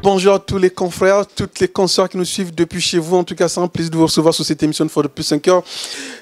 bonjour à tous les confrères, toutes les consoeurs qui nous suivent depuis chez vous. En tout cas, c'est un plaisir de vous recevoir sur cette émission de For the Plus 5 heures.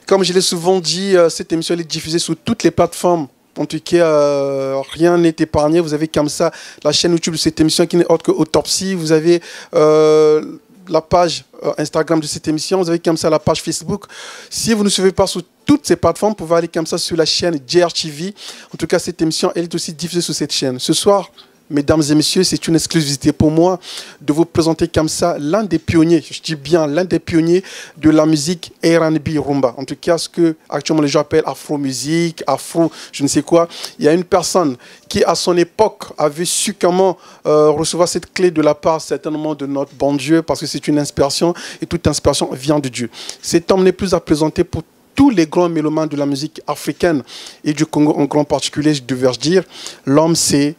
Comme je l'ai souvent dit, cette émission elle est diffusée sur toutes les plateformes. En tout cas, rien n'est épargné. Vous avez comme ça la chaîne YouTube de cette émission qui n'est autre que Autopsie. Vous avez la page Instagram de cette émission. Vous avez comme ça la page Facebook. Si vous ne suivez pas sur toutes ces plateformes, vous pouvez aller comme ça sur la chaîne JRTV. En tout cas, cette émission elle est aussi diffusée sur cette chaîne. Ce soir, mesdames et messieurs, c'est une exclusivité pour moi de vous présenter comme ça l'un des pionniers, je dis bien l'un des pionniers de la musique R&B rumba. En tout cas, ce que actuellement les gens appellent afro-musique, afro, je ne sais quoi. Il y a une personne qui, à son époque, avait su comment recevoir cette clé de la part certainement de notre bon Dieu, parce que c'est une inspiration et toute inspiration vient de Dieu. Cet homme n'est plus à présenter pour tous les grands mélomanes de la musique africaine et du Congo en grand particulier, je devrais dire. L'homme, c'est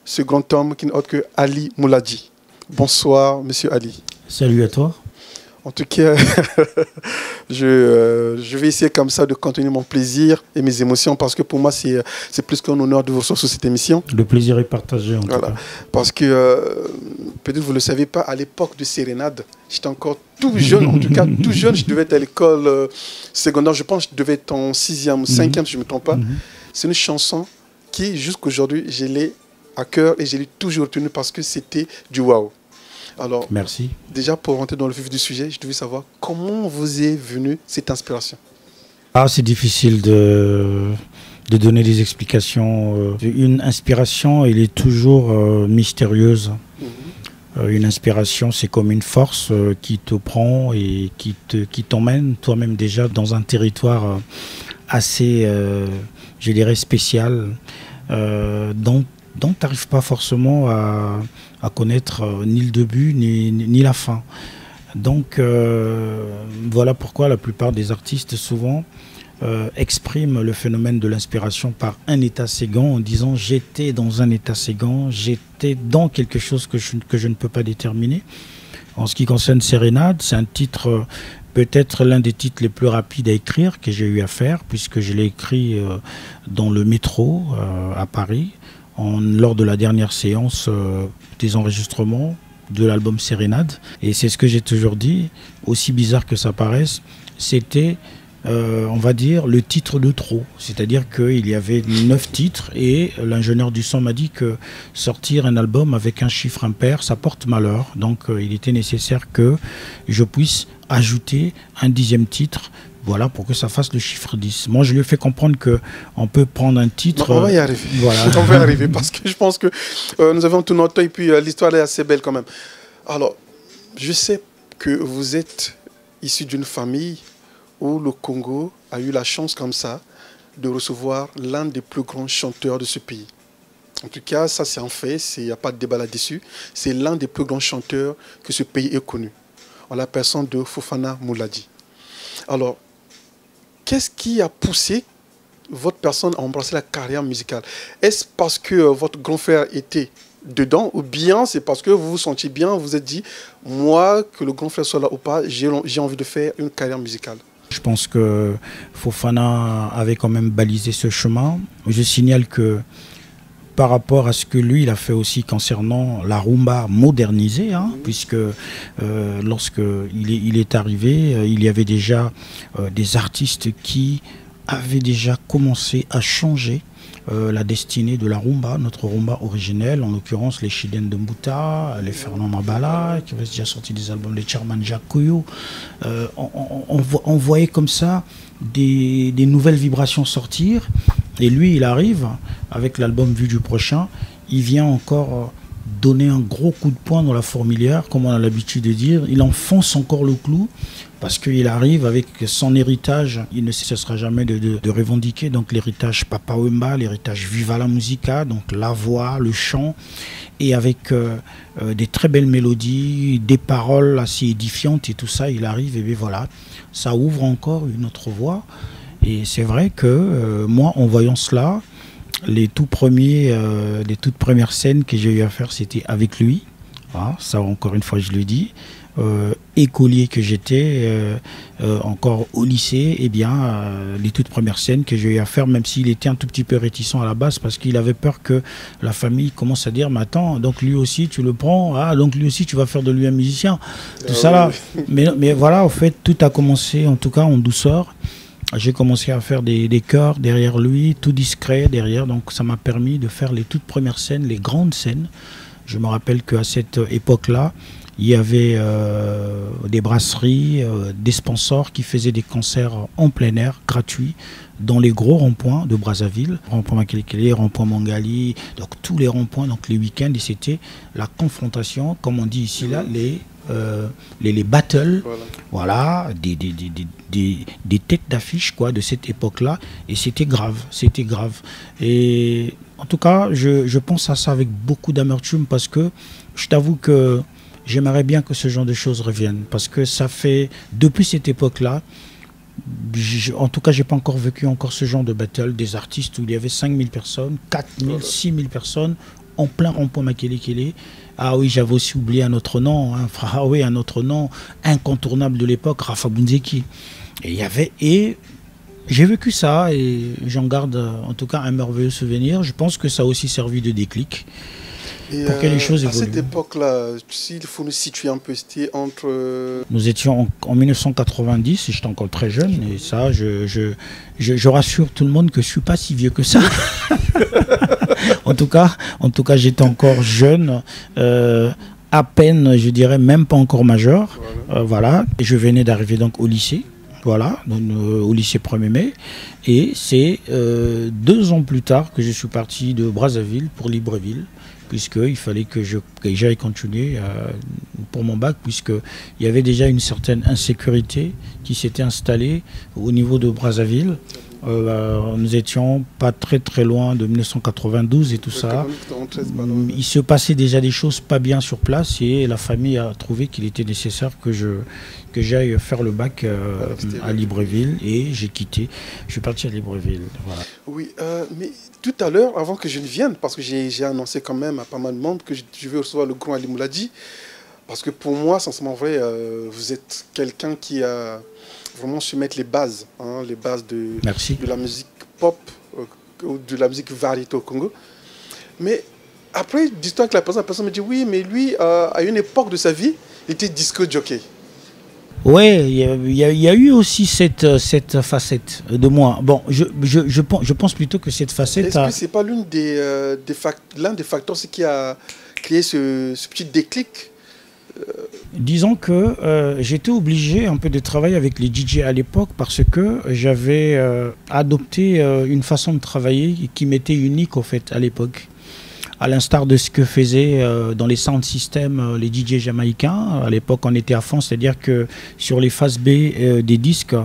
ce grand homme qui n'est autre que Ali Mouladi. Bonsoir, monsieur Ali. Salut à toi. En tout cas, je vais essayer comme ça de contenir mon plaisir et mes émotions parce que pour moi, c'est plus qu'un honneur de vous recevoir sur cette émission. Le plaisir est partagé en tout cas. Parce que, peut-être vous ne le savez pas, à l'époque de Sérénade, j'étais encore tout jeune, en tout cas tout jeune, je devais être à l'école secondaire, je pense que je devais être en 6e ou 5e, si je ne me trompe pas. C'est une chanson qui, jusqu'aujourd'hui, je l'ai à cœur et je l'ai toujours retenu parce que c'était du waouh. Alors, merci. Déjà pour rentrer dans le vif du sujet, je devais savoir comment vous est venue cette inspiration. Ah, c'est difficile de donner des explications. Une inspiration, elle est toujours mystérieuse. Une inspiration, c'est comme une force qui te prend et qui t'emmène toi-même déjà dans un territoire assez, je dirais, spécial, dont tu n'arrives pas forcément à connaître ni le début ni la fin. Donc voilà pourquoi la plupart des artistes souvent expriment le phénomène de l'inspiration par un état séguin en disant j'étais dans un état séguin, j'étais dans quelque chose que je ne peux pas déterminer. En ce qui concerne Sérénade, c'est un titre peut-être l'un des titres les plus rapides à écrire que j'ai eu à faire puisque je l'ai écrit dans le métro à Paris. Lors de la dernière séance des enregistrements de l'album Sérénade. Et c'est ce que j'ai toujours dit, aussi bizarre que ça paraisse, c'était, on va dire, le titre de trop. C'est-à-dire qu'il y avait 9 titres et l'ingénieur du son m'a dit que sortir un album avec un chiffre impair, ça porte malheur. Donc il était nécessaire que je puisse ajouter un 10e titre. Voilà, pour que ça fasse le chiffre 10. Moi, je lui ai fait comprendre qu'on peut prendre un titre... Non, on va y arriver. Voilà. On va y arriver parce que je pense que nous avons tout notre temps et puis l'histoire est assez belle quand même. Alors, je sais que vous êtes issu d'une famille où le Congo a eu la chance comme ça de recevoir l'un des plus grands chanteurs de ce pays. En tout cas, ça c'est un fait, il n'y a pas de débat là-dessus. C'est l'un des plus grands chanteurs que ce pays ait connu, en la personne de Fofana Mouladi. Alors, qu'est-ce qui a poussé votre personne à embrasser la carrière musicale? Est-ce parce que votre grand frère était dedans ou bien c'est parce que vous vous sentiez bien, vous vous êtes dit, moi, que le grand frère soit là ou pas, j'ai envie de faire une carrière musicale? Je pense que Fofana avait quand même balisé ce chemin. Je signale que par rapport à ce que lui, il a fait aussi concernant la rumba modernisée, puisque lorsqu'il est arrivé, il y avait déjà des artistes qui avaient déjà commencé à changer la destinée de la rumba, notre rumba originelle, en l'occurrence les Chiden de Mbuta, les Fernand Mabala, qui avaient déjà sorti des albums, les Charman Jacoyo. On voyait comme ça des nouvelles vibrations sortir. Et lui, il arrive avec l'album Vue du prochain. Il vient encore donner un gros coup de poing dans la fourmilière, comme on a l'habitude de dire. Il enfonce encore le clou parce qu'il arrive avec son héritage. Il ne cessera jamais de revendiquer donc l'héritage Papa Wemba, l'héritage Viva la Musica, donc la voix, le chant, et avec des très belles mélodies, des paroles assez édifiantes et tout ça. Il arrive et bien voilà, ça ouvre encore une autre voie. Et c'est vrai que moi, en voyant cela, les toutes premières scènes que j'ai eu à faire, c'était avec lui, Hein, ça, encore une fois, je le dis. Écolier que j'étais, encore au lycée, eh bien, les toutes premières scènes que j'ai eu à faire, même s'il était un tout petit peu réticent à la base, parce qu'il avait peur que la famille commence à dire, mais attends, donc lui aussi tu le prends, ah, donc lui aussi tu vas faire de lui un musicien, tout ça là. Mais voilà, au fait, tout a commencé, en tout cas en douceur. J'ai commencé à faire des chœurs derrière lui, tout discret derrière, donc ça m'a permis de faire les toutes premières scènes, les grandes scènes. Je me rappelle qu'à cette époque-là, il y avait des brasseries, des sponsors qui faisaient des concerts en plein air, gratuits, dans les gros ronds-points de Brazzaville, rond-point Makelekele, rond-point Mangali, donc tous les ronds-points, donc les week-ends, et c'était la confrontation, comme on dit ici, là, les battles, voilà, des têtes d'affiche quoi, de cette époque-là, et c'était grave, c'était grave. Et en tout cas, je pense à ça avec beaucoup d'amertume, parce que je t'avoue que j'aimerais bien que ce genre de choses reviennent, parce que ça fait, depuis cette époque-là, en tout cas, j'ai pas encore vécu ce genre de battle, des artistes où il y avait 5000 personnes, 4000, 6000 personnes, en plein rond-point Makelekele. Ah oui, j'avais aussi oublié un autre nom, hein, ah oui, un autre nom incontournable de l'époque, Rafa Bunzeki. Et j'ai vécu ça, et j'en garde en tout cas un merveilleux souvenir. Je pense que ça a aussi servi de déclic. Et pour que les choses évoluent. À cette époque-là, s'il faut nous situer un peu, c'était entre... Nous étions en 1990, et j'étais encore très jeune, et ça, je rassure tout le monde que je ne suis pas si vieux que ça. en tout cas, j'étais encore jeune, à peine, je dirais, même pas encore majeur. Voilà. Et je venais d'arriver donc au lycée. Voilà, donc, au lycée 1er mai. Et c'est 2 ans plus tard que je suis parti de Brazzaville pour Libreville, puisqu'il fallait que j'aille continuer pour mon bac, puisqu'il y avait déjà une certaine insécurité qui s'était installée au niveau de Brazzaville. Nous étions pas très très loin de 1992 et tout ça. Il se passait déjà des choses pas bien sur place, et la famille a trouvé qu'il était nécessaire que j'aille faire le bac à Libreville, et j'ai quitté. Je suis parti à Libreville. Voilà. Oui, mais tout à l'heure, avant que je ne vienne, parce que j'ai annoncé quand même à pas mal de monde que je vais recevoir le grand Ali Mouladi, parce que pour moi, sincèrement vrai, vous êtes quelqu'un qui a vraiment su mettre les bases de la musique pop ou de la musique variété au Congo. Mais après, discutant avec la personne me dit oui, mais lui, à une époque de sa vie, il était disco jockey. Oui, il y a eu aussi cette facette de moi. Bon, je pense plutôt que cette facette... Est-ce que ce n'est pas l'un des facteurs qui a créé ce petit déclic? Disons que j'étais obligé un peu de travailler avec les DJ à l'époque, parce que j'avais adopté une façon de travailler qui m'était unique au fait à l'époque. À l'instar de ce que faisaient dans les sound systems les DJ jamaïcains. À l'époque, on était à fond, c'est-à-dire que sur les phases B des disques,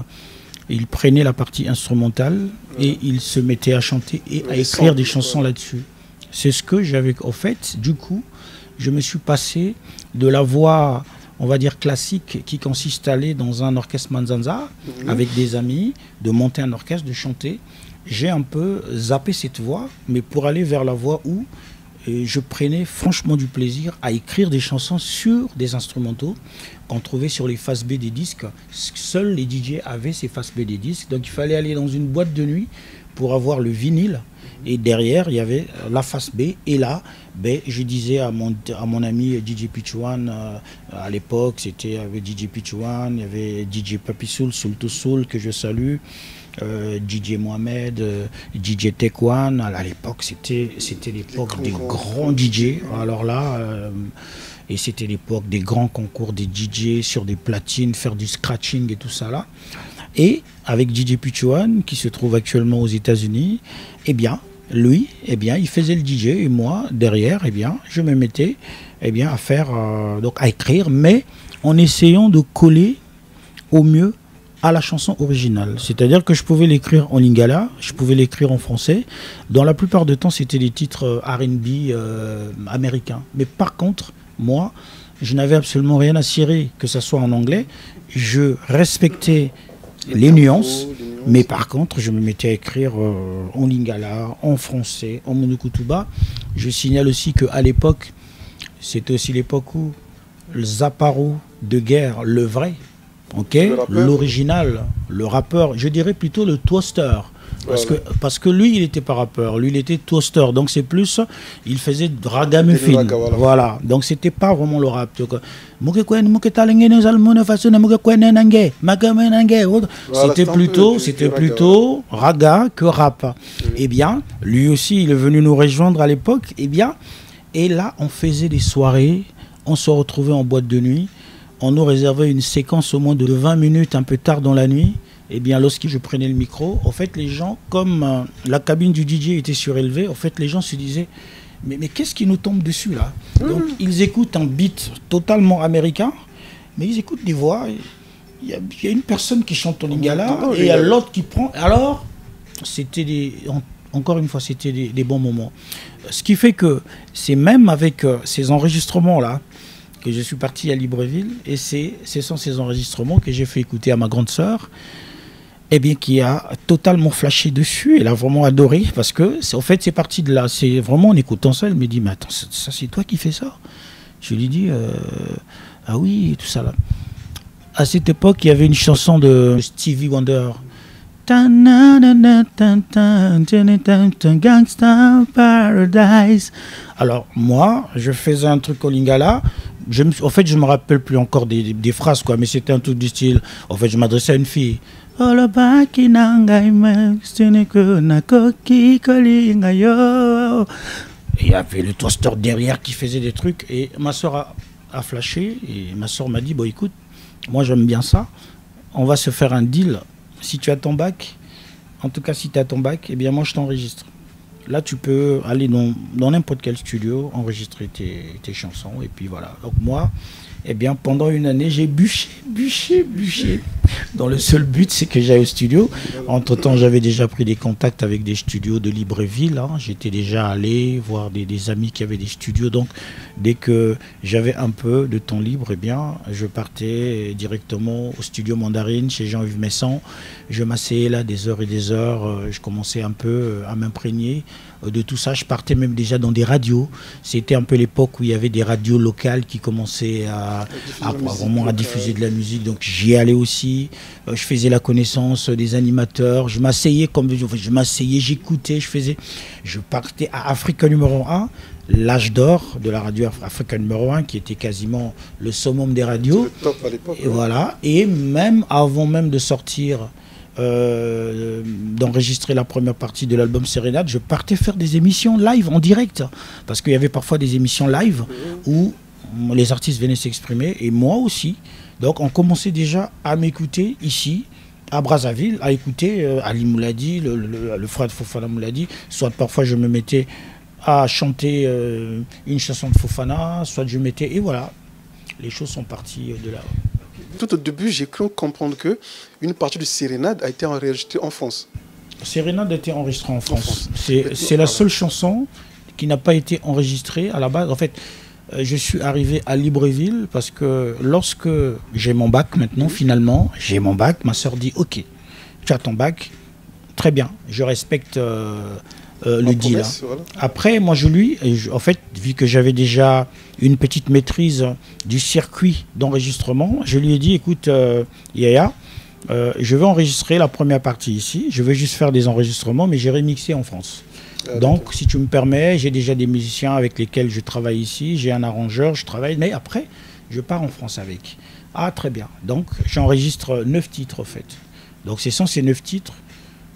ils prenaient la partie instrumentale et ils se mettaient à chanter et à écrire des chansons là-dessus. C'est ce que j'avais au fait. Du coup, je me suis passé de la voix, on va dire classique, qui consiste à aller dans un orchestre Manzanza avec des amis, de monter un orchestre, de chanter. J'ai un peu zappé cette voix, mais pour aller vers la voix où je prenais franchement du plaisir à écrire des chansons sur des instrumentaux qu'on trouvait sur les faces B des disques. Seuls les DJ avaient ces faces B des disques, donc il fallait aller dans une boîte de nuit pour avoir le vinyle, et derrière il y avait la face B, et là je disais à mon ami DJ Pichouane, à l'époque c'était avec DJ Pichouane, il y avait DJ Papi Soul, Soul to Soul que je salue, DJ Mohamed, DJ Tekwan. À l'époque c'était l'époque des grands DJ, alors là et c'était l'époque des grands concours des DJ sur des platines, faire du scratching et tout ça là. Et avec DJ Pichouane, qui se trouve actuellement aux États-Unis, eh bien, lui, il faisait le DJ, et moi, derrière, je me mettais à faire, donc à écrire, mais en essayant de coller au mieux à la chanson originale. C'est-à-dire que je pouvais l'écrire en lingala, je pouvais l'écrire en français. Dans la plupart du temps, c'était des titres R&B américains. Mais par contre, moi, je n'avais absolument rien à cirer, que ce soit en anglais. Je respectais les nuances, mais par contre, je me mettais à écrire en lingala, en français, en monokutuba. Je signale aussi qu'à l'époque, C'était aussi l'époque où le Zapparou de guerre, le vrai, ok, l'original, le rappeur, je dirais plutôt le toaster. Parce que lui, il n'était pas rappeur, lui, il était toaster. Donc, c'est plus, il faisait ragamuffin. Voilà. Donc, c'était pas vraiment le rap. C'était plutôt raga que rap. Eh bien, lui aussi, il est venu nous rejoindre à l'époque. Eh bien, et là, on faisait des soirées, on se retrouvait en boîte de nuit. On nous réservait une séquence au moins de 20 minutes un peu tard dans la nuit. Eh bien, lorsque je prenais le micro, en fait, les gens, comme la cabine du DJ était surélevée, en fait, les gens se disaient, mais qu'est-ce qui nous tombe dessus, là? Donc, ils écoutent un beat totalement américain, mais ils écoutent des voix. Il y a une personne qui chante en lingala, et il y a l'autre qui prend. Alors, c'était encore une fois, c'était des bons moments. Ce qui fait que c'est même avec ces enregistrements-là que je suis parti à Libreville, et ce sont ces enregistrements que j'ai fait écouter à ma grande sœur, eh bien, qui a totalement flashé dessus. Elle a vraiment adoré, parce que, en fait, c'est parti de là. C'est vraiment en écoutant ça, elle me dit, mais attends, ça c'est toi qui fais ça? Je lui dis, ah oui, tout ça là. À cette époque, il y avait une chanson de Stevie Wonder. Gangsta Paradise. Alors, moi, je faisais un truc au lingala. En fait, je me rappelle plus encore des phrases, quoi, mais c'était un truc du style. En fait, je m'adressais à une fille. Il y avait le toaster derrière qui faisait des trucs, et ma soeur a flashé, et ma soeur m'a dit, bon écoute, moi j'aime bien ça, on va se faire un deal. Si tu as ton bac, en tout cas si tu as ton bac, eh bien moi je t'enregistre. Là tu peux aller dans n'importe quel studio, enregistrer tes chansons, et puis voilà. Donc moi, eh bien pendant une année, j'ai bûché. Dans le seul but, c'est que j'aille au studio. Entre-temps, j'avais déjà pris des contacts avec des studios de Libreville. Hein. J'étais déjà allé voir des amis qui avaient des studios. Donc, dès que j'avais un peu de temps libre, eh bien, je partais directement au studio Mandarine, chez Jean-Yves Messon. Je m'asseyais là des heures et des heures. Je commençais un peu à m'imprégner de tout ça. Je partais même déjà dans des radios. C'était un peu l'époque où il y avait des radios locales qui commençaient à diffuser de la musique. Donc, j'y allais aussi. Je faisais la connaissance des animateurs. Je m'asseyais j'écoutais, je partais à Africa numéro 1, l'âge d'or de la radio Africa numéro 1, qui était quasiment le summum des radios. Le top à l'époque. Et voilà. Et même avant même de sortir, d'enregistrer la première partie de l'album Sérénade, je partais faire des émissions live en direct, parce qu'il y avait parfois des émissions live où les artistes venaient s'exprimer, et moi aussi. Donc on commençait déjà à m'écouter ici, à Brazzaville, à écouter Ali Mouladi, le frère de Fofana Mouladi. Soit parfois je me mettais à chanter une chanson de Fofana, soit je mettais... Et voilà, les choses sont parties de là. Tout au début, j'ai cru comprendre qu'une partie de Sérénade a été enregistrée en France. Sérénade a été enregistrée en France. C'est la seule chanson qui n'a pas été enregistrée à la base. En fait, je suis arrivé à Libreville parce que lorsque j'ai mon bac maintenant, finalement, j'ai mon bac, ma soeur dit « Ok, tu as ton bac, très bien, je respecte le deal. » Voilà. Après, moi, en fait, vu que j'avais déjà une petite maîtrise du circuit d'enregistrement, je lui ai dit « Écoute, Yaya, je vais enregistrer la première partie ici, je vais juste faire des enregistrements, mais j'ai remixé en France. » Donc, si tu me permets, j'ai déjà des musiciens avec lesquels je travaille ici, j'ai un arrangeur, je travaille, mais après, je pars en France avec. Ah, très bien. Donc, j'enregistre 9 titres, en fait. Donc, c'est sans ces 9 titres,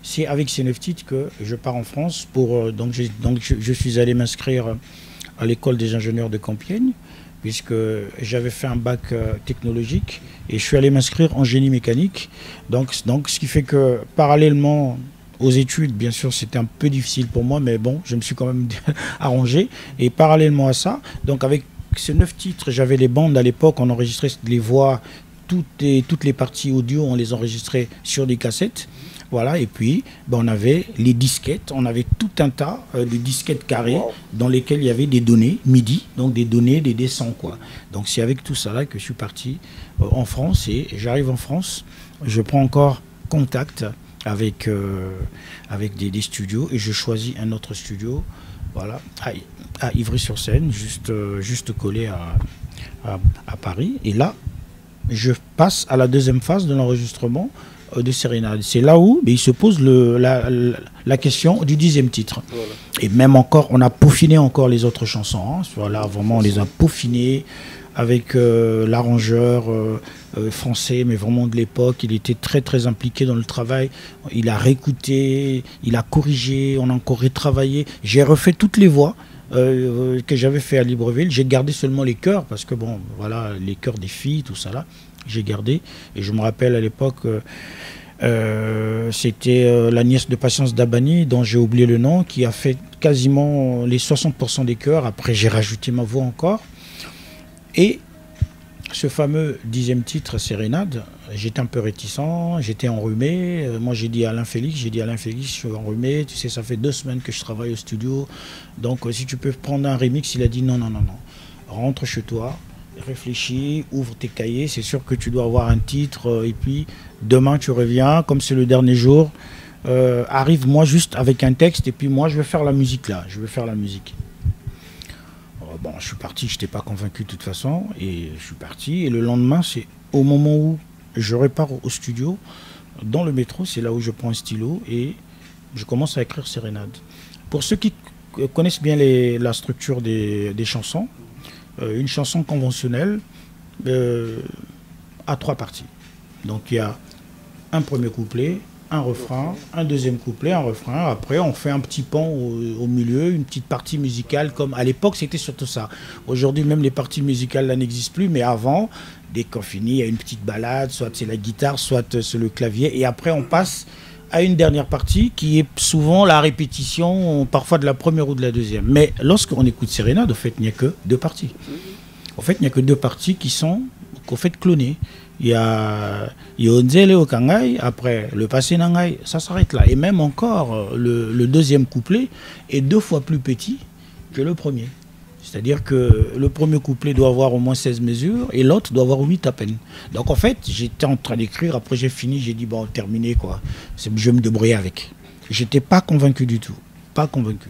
c'est avec ces 9 titres que je pars en France pour... donc, je suis allé m'inscrire à l'école des ingénieurs de Compiègne, puisque j'avais fait un bac technologique, et je suis allé m'inscrire en génie mécanique. Donc, ce qui fait que, parallèlement aux études, bien sûr, c'était un peu difficile pour moi, mais bon, je me suis quand même arrangé. Et parallèlement à ça, donc avec ces 9 titres, j'avais les bandes à l'époque, on enregistrait les voix, toutes les parties audio, on les enregistrait sur des cassettes. Voilà, et puis ben, on avait les disquettes, on avait tout un tas de disquettes carrées dans lesquelles il y avait des données MIDI, donc des données, des dessins, quoi. Donc c'est avec tout ça là que je suis parti en France, et j'arrive en France, je prends encore contact avec des studios, et je choisis un autre studio. Voilà. à Ivry-sur-Seine, juste collé à Paris. Et là, je passe à la deuxième phase de l'enregistrement de Sérénade. C'est là où il se pose la question du 10e titre. Voilà. Et même encore, on a peaufiné encore les autres chansons. Hein. Voilà, vraiment, on les a peaufinées avec l'arrangeur français, mais vraiment de l'époque. Il était très, très impliqué dans le travail. Il a réécouté, il a corrigé, on a encore retravaillé. J'ai refait toutes les voix que j'avais fait à Libreville. J'ai gardé seulement les chœurs, parce que bon, voilà, les chœurs des filles, tout ça là, j'ai gardé. Et je me rappelle à l'époque, c'était la nièce de Patience Dabani, dont j'ai oublié le nom, qui a fait quasiment les 60% des chœurs. Après, j'ai rajouté ma voix encore. Et ce fameux 10e titre, Sérénade, j'étais un peu réticent, j'étais enrhumé. Moi, j'ai dit à Alain Félix, je suis enrhumé. Tu sais, ça fait 2 semaines que je travaille au studio. Donc, si tu peux prendre un remix, il a dit non. Rentre chez toi, réfléchis, ouvre tes cahiers. C'est sûr que tu dois avoir un titre. Et puis, demain, tu reviens, comme c'est le dernier jour. Arrive, moi, juste avec un texte. Et puis, moi, je vais faire la musique là. Je vais faire la musique. Bon, je suis parti, je n'étais pas convaincu de toute façon, et je suis parti. Et le lendemain, c'est au moment où je repars au studio, dans le métro, c'est là où je prends un stylo et je commence à écrire Sérénade. Pour ceux qui connaissent bien la structure des chansons, une chanson conventionnelle a 3 parties. Donc il y a un premier couplet, un refrain, un deuxième couplet, un refrain. Après, on fait un petit pont au milieu, une petite partie musicale. Comme à l'époque, c'était surtout ça. Aujourd'hui, même les parties musicales là n'existent plus. Mais avant, dès qu'on finit, il y a une petite balade. Soit c'est la guitare, soit c'est le clavier. Et après, on passe à une dernière partie qui est souvent la répétition, parfois de la première ou de la deuxième. Mais lorsqu'on écoute Sérénade, au fait, il n'y a que 2 parties. En fait, il n'y a que 2 parties qui sont, en fait, clonées. Il y a Yonzele au Kangai, après le passé Nangai, ça s'arrête là. Et même encore, le deuxième couplet est 2 fois plus petit que le premier. C'est-à-dire que le premier couplet doit avoir au moins 16 mesures et l'autre doit avoir 8 à peine. Donc en fait, j'étais en train d'écrire, après j'ai fini, j'ai dit bon, terminé quoi. Je vais me débrouiller avec. J'étais pas convaincu du tout. Pas convaincu.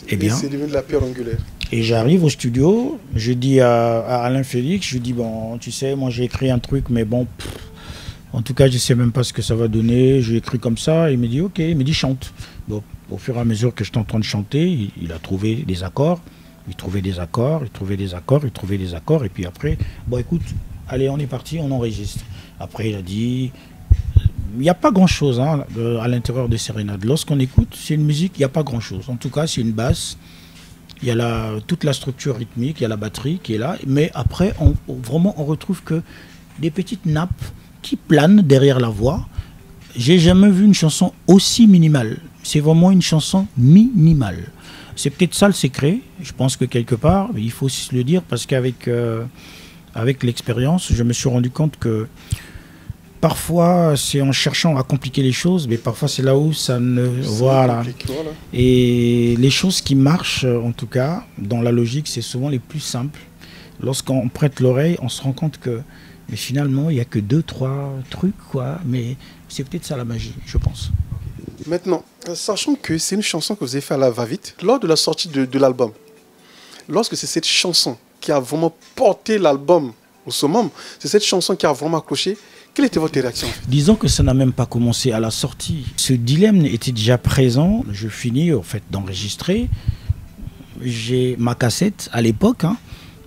Eh bien, c'est devenu de la pierre angulaire. Et j'arrive au studio, je dis à Alain Félix, je lui dis, bon, tu sais, moi j'ai écrit un truc, mais bon, en tout cas, je ne sais même pas ce que ça va donner. J'ai écrit comme ça, il me dit, ok, il me dit, chante. Donc, au fur et à mesure que j'étais en train de chanter, il a trouvé des accords, il trouvait des accords, il trouvait des accords, il trouvait des accords, et puis après, bon, écoute, allez, on est parti, on enregistre. Après, il a dit, il n'y a pas grand-chose hein, à l'intérieur de Sérénade. Lorsqu'on écoute, c'est une musique, il n'y a pas grand-chose. En tout cas, c'est une basse. Il y a toute la structure rythmique, il y a la batterie qui est là, mais après, vraiment, on retrouve que des petites nappes qui planent derrière la voix. J'ai jamais vu une chanson aussi minimale. C'est vraiment une chanson minimale. C'est peut-être ça le secret. Je pense que quelque part, il faut aussi le dire, parce qu'avec avec l'expérience, je me suis rendu compte que parfois, c'est en cherchant à compliquer les choses, mais parfois c'est là où ça ne... Voilà. Et les choses qui marchent, en tout cas, dans la logique, c'est souvent les plus simples. Lorsqu'on prête l'oreille, on se rend compte que mais finalement, il n'y a que 2-3 trucs, quoi. Mais c'est peut-être ça la magie, je pense. Maintenant, sachant que c'est une chanson que vous avez fait à la va-vite, lors de la sortie de l'album, lorsque c'est cette chanson qui a vraiment porté l'album au summum, c'est cette chanson qui a vraiment accroché. Quelle était votre réaction? Disons que ça n'a même pas commencé à la sortie. Ce dilemme était déjà présent. Je finis en fait d'enregistrer. J'ai ma cassette à l'époque. Hein.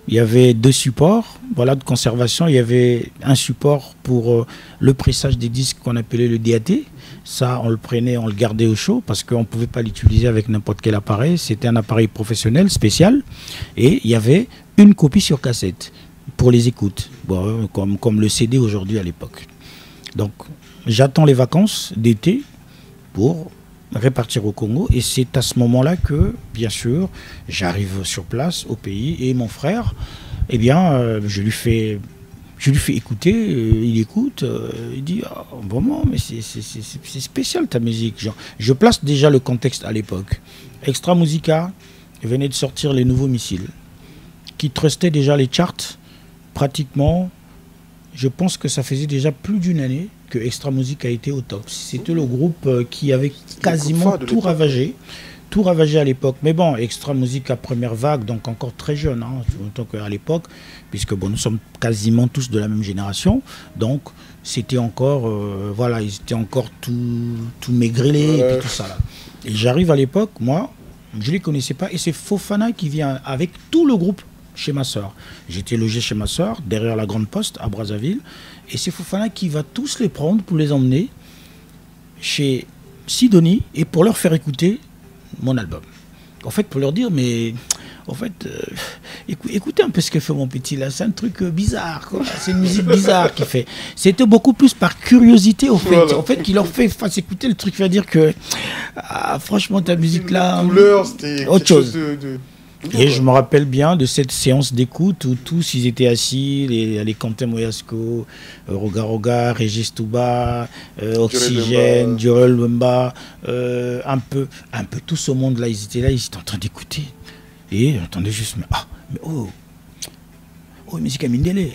Il y avait 2 supports voilà, de conservation. Il y avait un support pour le pressage des disques qu'on appelait le DAT. Ça, on le prenait, on le gardait au chaud parce qu'on ne pouvait pas l'utiliser avec n'importe quel appareil. C'était un appareil professionnel, spécial. Et il y avait une copie sur cassette pour les écoutes, bon, comme le CD aujourd'hui à l'époque. Donc, j'attends les vacances d'été pour répartir au Congo. Et c'est à ce moment-là que, bien sûr, j'arrive sur place, au pays, et mon frère, eh bien, je lui fais écouter, il écoute, il dit ah, vraiment, mais c'est spécial ta musique. Genre, je place déjà le contexte à l'époque. Extra Musica venait de sortir les nouveaux missiles, qui trustaient déjà les charts. Pratiquement, je pense que ça faisait déjà plus d'1 année que Extra Music a été au top. C'était le groupe qui avait quasiment tout ravagé. tout ravagé à l'époque. Mais bon, Extra Musique à première vague, donc encore très jeune, hein, autant qu'à l'époque, puisque bon, nous sommes quasiment tous de la même génération. Donc, c'était encore, voilà, ils étaient encore tout maigrilés et puis tout ça là. Et j'arrive à l'époque, moi, je ne les connaissais pas, et c'est Fofana qui vient avec tout le groupe chez ma soeur. J'étais logé chez ma soeur, derrière la Grande Poste, à Brazzaville, et c'est Fofana qui va tous les prendre pour les emmener chez Sidonie et pour leur faire écouter mon album. En fait, pour leur dire, mais en fait, écoutez un peu ce que fait mon petit là, c'est un truc bizarre, quoi. C'est une musique bizarre qu'il fait. C'était beaucoup plus par curiosité, au fait, voilà. En fait, qu'il leur fasse écouter le truc, qui va dire que, franchement, ta musique là, c'était autre chose. Et je me rappelle bien de cette séance d'écoute où tous ils étaient assis, les Quentin Moyasco, Roga Roga, Régis Touba, Oxygène, Durel Wemba, un peu tout ce monde-là, ils étaient en train d'écouter. Et j'entendais juste, musique à Mindele.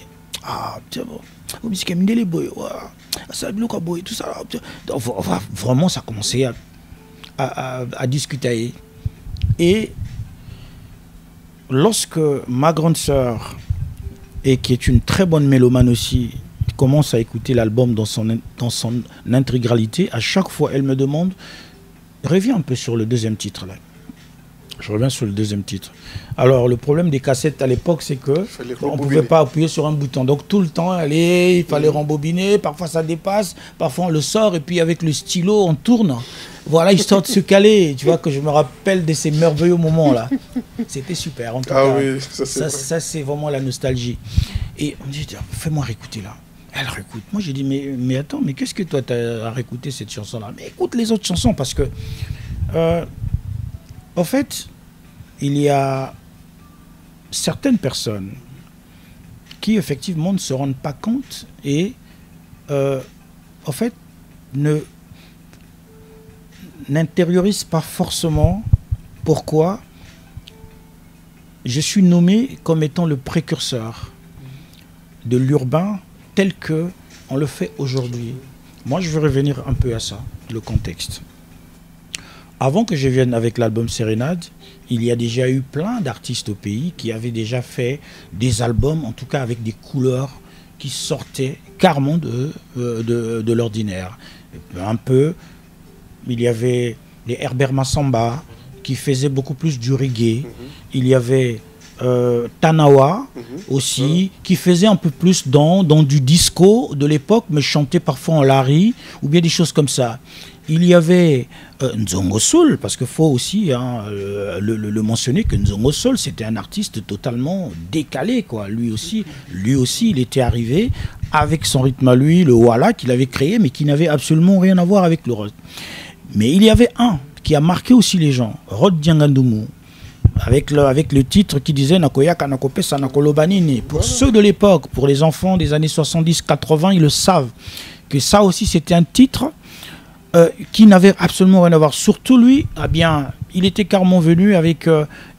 Ah, tiens, bon. Oh, musique à Mindele, boy. Ça bloque, boy, tout ça. Donc, vraiment, ça commençait à discuter. Et lorsque ma grande sœur, et qui est une très bonne mélomane aussi, commence à écouter l'album dans son intégralité, à chaque fois, elle me demande, reviens un peu sur le deuxième titre là. Je reviens sur le deuxième titre. Alors, le problème des cassettes à l'époque, c'est que on ne pouvait pas appuyer sur un bouton. Donc, tout le temps, il fallait rembobiner. Parfois, ça dépasse. Parfois, on le sort. Et puis, avec le stylo, on tourne. Voilà, histoire de se caler. Tu vois, que je me rappelle de ces merveilleux moments-là. C'était super. En tout cas, oui, ça c'est vraiment la nostalgie. Et on me dit, fais-moi réécouter là. Elle réécoute. Moi, j'ai dit, mais attends, mais qu'est-ce que toi, tu as à réécouter cette chanson-là? Mais écoute les autres chansons, parce que... en fait, il y a certaines personnes qui effectivement ne se rendent pas compte et en fait n'intériorisent pas forcément pourquoi je suis nommé comme étant le précurseur de l'urbain tel que on le fait aujourd'hui. Moi, je veux revenir un peu à ça, le contexte. Avant que je vienne avec l'album Sérénade, il y a déjà eu plein d'artistes au pays qui avaient déjà fait des albums, en tout cas avec des couleurs qui sortaient carrément de l'ordinaire. Un peu, il y avait les Herbert Massamba qui faisaient beaucoup plus du reggae. Il y avait Tanawa aussi, qui faisait un peu plus dans du disco de l'époque, mais chantait parfois en lari, ou bien des choses comme ça. Il y avait Nzongo Soul, parce qu'il faut aussi le mentionner que Nzongo Soul, c'était un artiste totalement décalé, quoi. Lui aussi, il était arrivé avec son rythme à lui, le Walla qu'il avait créé, mais qui n'avait absolument rien à voir avec le reste. Mais il y avait un qui a marqué aussi les gens, Rod Diangandoumou, avec le titre qui disait Nakoyaka Nakopesa Nakolobanini. Pour ceux de l'époque, pour les enfants des années 70-80, ils le savent, que ça aussi c'était un titre qui n'avait absolument rien à voir. Surtout lui, il était carrément venu avec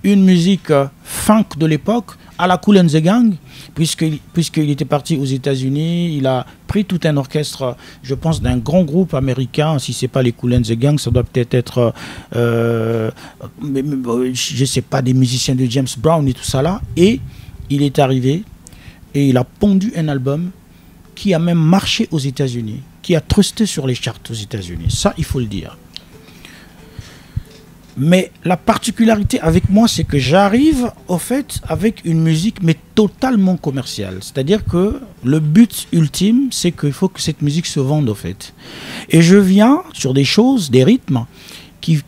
une musique funk de l'époque, à la Kool and the Gang, puisqu'il était parti aux États-Unis. Il a pris tout un orchestre, je pense, d'un grand groupe américain. Si ce n'est pas les Kool and the Gang, ça doit peut-être être, je ne sais pas, des musiciens de James Brown et tout ça là. Et il est arrivé et il a pondu un album qui a même marché aux États-Unis, qui a trusté sur les charts aux États-Unis. Ça, il faut le dire. Mais la particularité avec moi, c'est que j'arrive, au fait, avec une musique, mais totalement commerciale. C'est-à-dire que le but ultime, c'est qu'il faut que cette musique se vende, au fait. Et je viens sur des choses, des rythmes, qui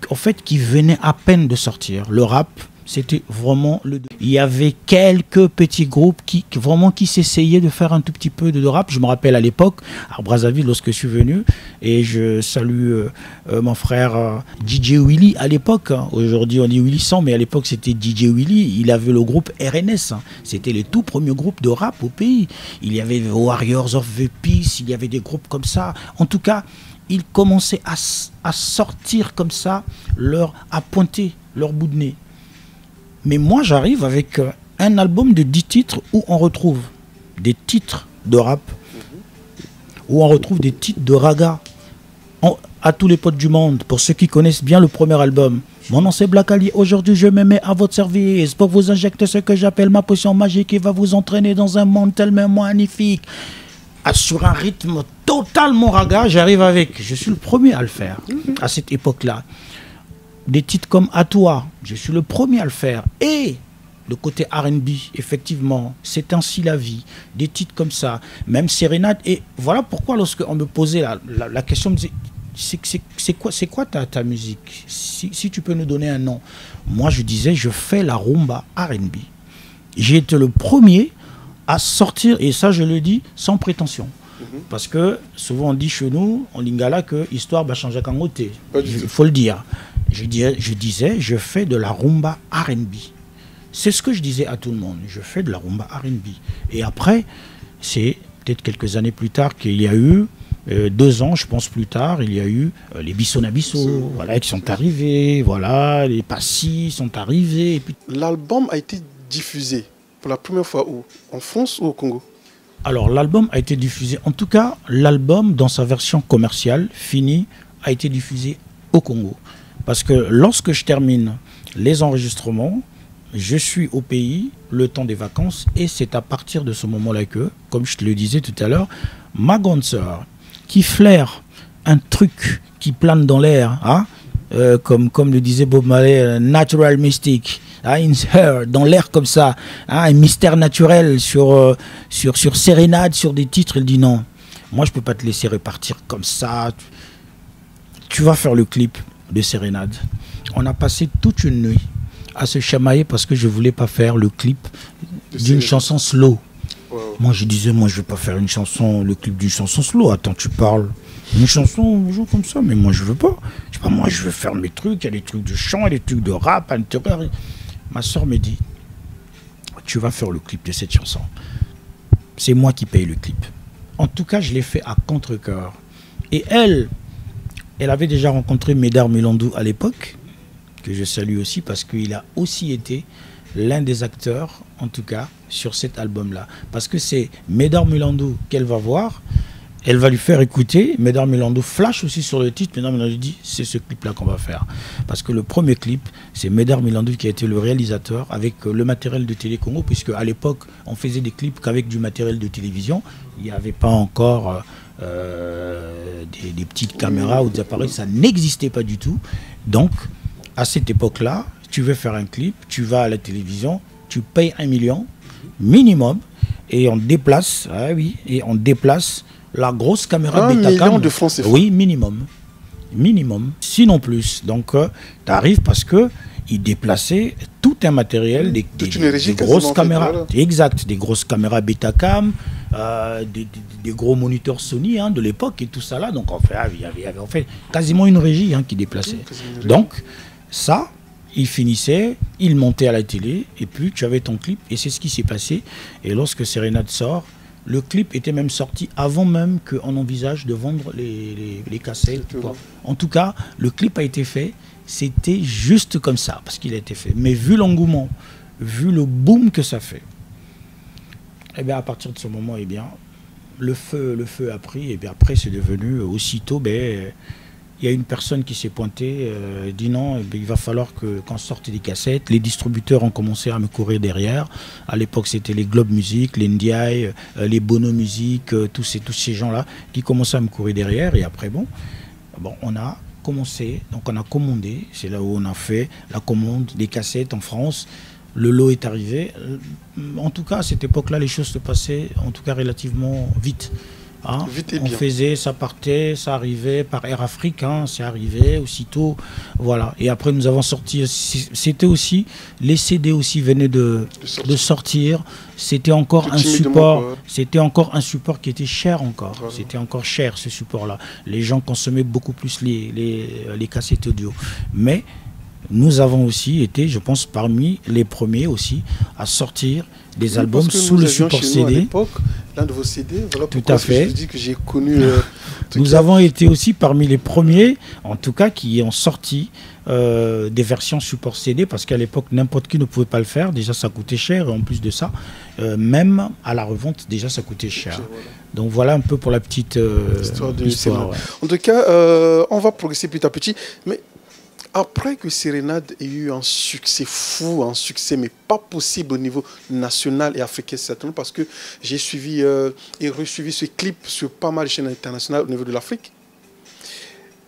venaient à peine de sortir. Le rap, c'était vraiment le... Il y avait quelques petits groupes qui s'essayaient de faire un tout petit peu de rap. Je me rappelle à l'époque, à Brazzaville, lorsque je suis venu, et je salue mon frère DJ Willy à l'époque. Aujourd'hui, on dit Willy 100, mais à l'époque, c'était DJ Willy. Il avait le groupe RNS. C'était le tout premier groupe de rap au pays. Il y avait Warriors of the Peace, il y avait des groupes comme ça. En tout cas, ils commençaient à sortir comme ça, à pointer leur bout de nez. Mais moi, j'arrive avec un album de 10 titres où on retrouve des titres de rap, où on retrouve des titres de raga à tous les potes du monde. Pour ceux qui connaissent bien le premier album, Mon nom c'est Black Ali, aujourd'hui je me mets à votre service pour vous injecter ce que j'appelle ma potion magique qui va vous entraîner dans un monde tellement magnifique. Sur un rythme totalement raga, j'arrive avec. Je suis le premier à le faire à cette époque-là. Des titres comme À toi, je suis le premier à le faire. Et le côté R&B, effectivement, C'est ainsi la vie. Des titres comme ça, même Sérénade. Et voilà pourquoi lorsqu'on me posait la question, c'est quoi ta musique, si tu peux nous donner un nom. Moi, je disais, je fais la rumba R&B. J'ai été le premier à sortir, et ça, je le dis sans prétention. Parce que souvent, on dit chez nous, en Lingala, que histoire va changer à côté. Il faut le dire. Je disais, je fais de la rumba R&B. C'est ce que je disais à tout le monde. Je fais de la rumba R&B. Et après, c'est peut-être quelques années plus tard qu'il y a eu, 2 ans, je pense plus tard, il y a eu les Bissonabisso, voilà, qui sont arrivés, voilà, les Passy sont arrivés. Et puis... L'album a été diffusé pour la première fois où? En France ou au Congo? Alors, l'album a été diffusé, en tout cas, l'album dans sa version commerciale, finie, a été diffusé au Congo. Parce que lorsque je termine les enregistrements, je suis au pays le temps des vacances et c'est à partir de ce moment-là que, comme je te le disais tout à l'heure, ma grande sœur qui flaire un truc qui plane dans l'air, hein, comme le disait Bob Marley, natural mystic, in her, dans l'air comme ça, hein, un mystère naturel sur Sérénade, sur des titres. Elle dit non, moi je peux pas te laisser repartir comme ça. Tu vas faire le clip de Sérénade. On a passé toute une nuit à se chamailler parce que je voulais pas faire le clip d'une chanson slow. Wow. Moi je disais, moi je vais pas faire une chanson, le clip d'une chanson slow. Attends, tu parles une chanson comme ça, mais moi je veux pas. Je sais pas, moi je veux faire mes trucs, il y a des trucs de chant, il y a des trucs de rap, à l'intérieur. Ma soeur me dit, tu vas faire le clip de cette chanson. C'est moi qui paye le clip. En tout cas, je l'ai fait à contre-cœur. Et elle avait déjà rencontré Médard Milandou à l'époque, que je salue aussi parce qu'il a aussi été l'un des acteurs, en tout cas, sur cet album-là. Parce que c'est Médard Milandou qu'elle va voir, elle va lui faire écouter, Médard Milandou flash aussi sur le titre, Médard Milandou dit, c'est ce clip-là qu'on va faire. Parce que le premier clip, c'est Médard Milandou qui a été le réalisateur avec le matériel de Télé Congo, puisque à l'époque, on faisait des clips qu'avec du matériel de télévision. Il n'y avait pas encore des petites caméras ou des appareils, ça n'existait pas du tout. Donc, à cette époque-là, tu veux faire un clip, tu vas à la télévision, tu payes 1 million minimum et on déplace, ah oui, et on déplace la grosse caméra Betacam. 1 million de francs CFA. Oui, minimum, sinon plus. Donc, tu arrives parce que ils déplaçaient tout un matériel, des grosses caméras, voilà. Exact, des grosses caméras Betacam, des gros moniteurs Sony hein, de l'époque et tout ça là. Donc, il y avait en fait quasiment une régie hein, qui déplaçait. Donc, ça, il finissait, il montait à la télé, et puis tu avais ton clip, et c'est ce qui s'est passé. Et lorsque Sérénade sort, le clip était même sorti avant même qu'on envisage de vendre les cassettes. En tout cas, le clip a été fait, c'était juste comme ça, parce qu'il a été fait. Mais vu l'engouement, vu le boom que ça fait, et bien à partir de ce moment, et bien, le feu a pris, et bien après c'est devenu aussitôt... il y a une personne qui s'est pointée, dit non, il va falloir qu'on sorte des cassettes. Les distributeurs ont commencé à me courir derrière. À l'époque, c'était les Globe Music, les Ndiaye, les Bono Music, tous ces gens-là qui commençaient à me courir derrière. Et après, bon, on a commencé, donc on a commandé. C'est là où on a fait la commande des cassettes en France. Le lot est arrivé. En tout cas, à cette époque-là, les choses se passaient en tout cas relativement vite. Hein, on faisait, ça partait, ça arrivait par Air Afrique, hein, c'est arrivé aussitôt, voilà. Et après nous avons sorti, c'était aussi, les CD aussi venaient de sortir. C'était encore un support, qui était cher encore. Voilà. C'était encore cher ce support-là. Les gens consommaient beaucoup plus les cassettes audio. Mais nous avons aussi été, je pense, parmi les premiers aussi à sortir des albums sous le support CD. L'un de vos CD, voilà tout à fait. Je dis que j'ai connu. Nous avons été aussi parmi les premiers, en tout cas, qui ont sorti des versions support CD, parce qu'à l'époque, n'importe qui ne pouvait pas le faire. Déjà, ça coûtait cher, et en plus de ça, même à la revente, déjà, ça coûtait cher. Voilà. Donc voilà un peu pour la petite histoire. Ouais. En tout cas, on va progresser petit à petit, mais Après que Sérénade ait eu un succès fou, un succès mais pas possible au niveau national et africain, certainement, parce que j'ai suivi et resuivi ce clip sur pas mal de chaînes internationales au niveau de l'Afrique.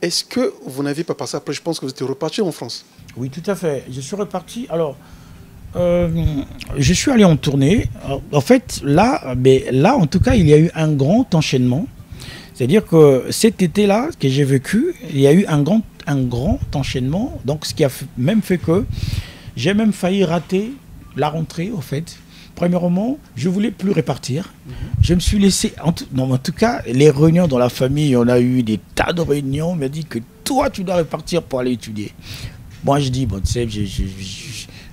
Est-ce que vous n'avez pas passé après? Je pense que vous êtes reparti en France. Oui, tout à fait. Je suis reparti. Alors, je suis allé en tournée. En fait, là, en tout cas, il y a eu un grand enchaînement. C'est-à-dire que cet été-là, que j'ai vécu, il y a eu un grand enchaînement. Donc, ce qui a même fait que j'ai même failli rater la rentrée, au fait. Premièrement, je ne voulais plus repartir. Je me suis laissé... En tout cas, les réunions dans la famille, on a eu des tas de réunions. On m'a dit que toi, tu dois repartir pour aller étudier. Moi, je dis, bon, tu sais,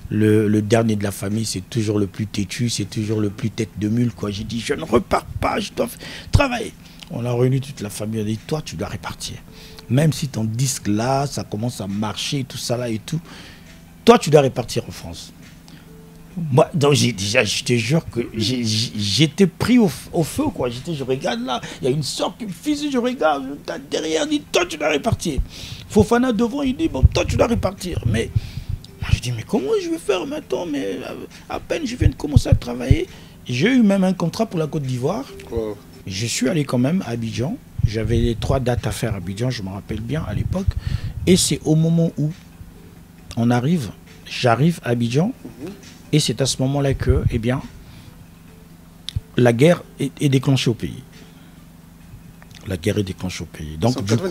le dernier de la famille, c'est toujours le plus têtu, c'est toujours le plus tête de mule, quoi. J'ai dit, je ne repars pas, je dois travailler. On a réuni toute la famille, on a dit, toi, tu dois repartir. Même si ton disque là, ça commence à marcher, tout ça là et tout, toi, tu dois repartir en France. Moi, donc je te jure que j'étais pris au feu, quoi. Je regarde là, il y a une sorte qui me fusille, je regarde, derrière, il dit, toi, tu dois repartir. Fofana devant, il dit, bon, toi, tu dois repartir. Mais moi, je dis, mais comment je vais faire maintenant? Mais à peine je viens de commencer à travailler. J'ai eu même un contrat pour la Côte d'Ivoire. Wow. Je suis allé quand même à Abidjan. J'avais 3 dates à faire à Abidjan, je me rappelle bien à l'époque. Et c'est au moment où j'arrive à Abidjan. Et c'est à ce moment-là que, eh bien, la guerre est déclenchée au pays. La guerre est déclenchée au pays. Donc, du coup,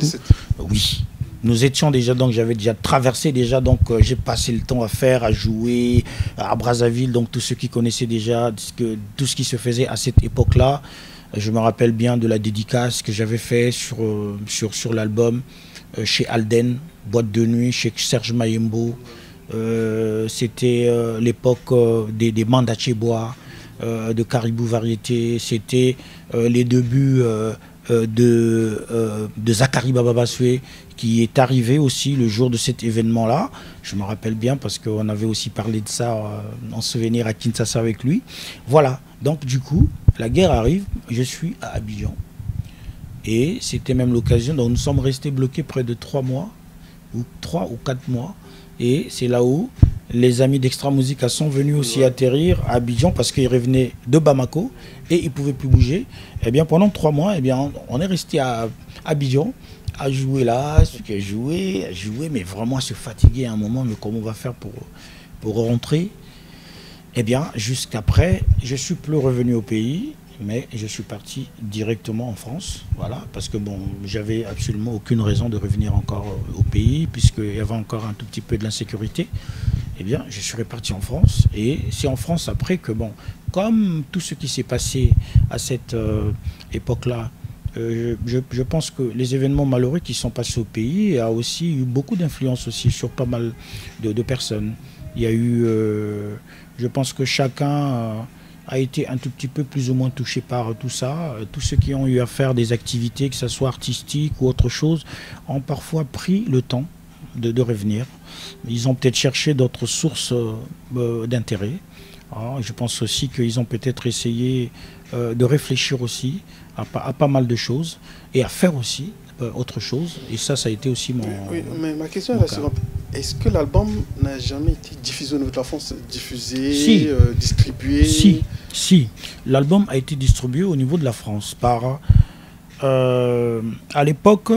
oui. Nous étions déjà, donc j'avais déjà traversé déjà, donc j'ai passé le temps à jouer à Brazzaville, donc tous ceux qui connaissaient déjà tout ce qui se faisait à cette époque-là. Je me rappelle bien de la dédicace que j'avais fait sur l'album chez Alden, boîte de nuit, chez Serge Mayembo. C'était l'époque des Mandachebois, de Caribou Variété. C'était les débuts de Zachary Bababasoué, qui est arrivé aussi le jour de cet événement-là. Je me rappelle bien parce qu'on avait aussi parlé de ça en souvenir à Kinshasa avec lui. Voilà, donc du coup, la guerre arrive, je suis à Abidjan. Et c'était même l'occasion, donc nous sommes restés bloqués près de 3 mois, ou 3 ou 4 mois. Et c'est là où les amis d'Extra Musica sont venus aussi atterrir à Abidjan parce qu'ils revenaient de Bamako et ils ne pouvaient plus bouger. Et bien pendant 3 mois, eh bien, on est resté à Abidjan à jouer là, à jouer, mais vraiment à se fatiguer à un moment. Mais comment on va faire pour rentrer? Eh bien, jusqu'après, je ne suis plus revenu au pays, mais je suis parti directement en France, voilà, parce que bon, j'avais absolument aucune raison de revenir encore au pays, puisqu'il y avait encore un tout petit peu de l'insécurité. Eh bien, je suis reparti en France, et c'est en France après que, bon, comme tout ce qui s'est passé à cette époque-là, je pense que les événements malheureux qui sont passés au pays a aussi eu beaucoup d'influence aussi sur pas mal de personnes. Il y a eu, je pense que chacun a été un tout petit peu plus ou moins touché par tout ça. Tous ceux qui ont eu à faire des activités, que ce soit artistiques ou autre chose, ont parfois pris le temps de revenir. Ils ont peut-être cherché d'autres sources d'intérêt. Je pense aussi qu'ils ont peut-être essayé de réfléchir aussi à pas mal de choses et à faire aussi autre chose. Et ça a été aussi mon... Oui, mais ma question est la suivante. Est-ce que l'album n'a jamais été diffusé au niveau de la France, diffusé, distribué? Si. L'album a été distribué au niveau de la France par... à l'époque,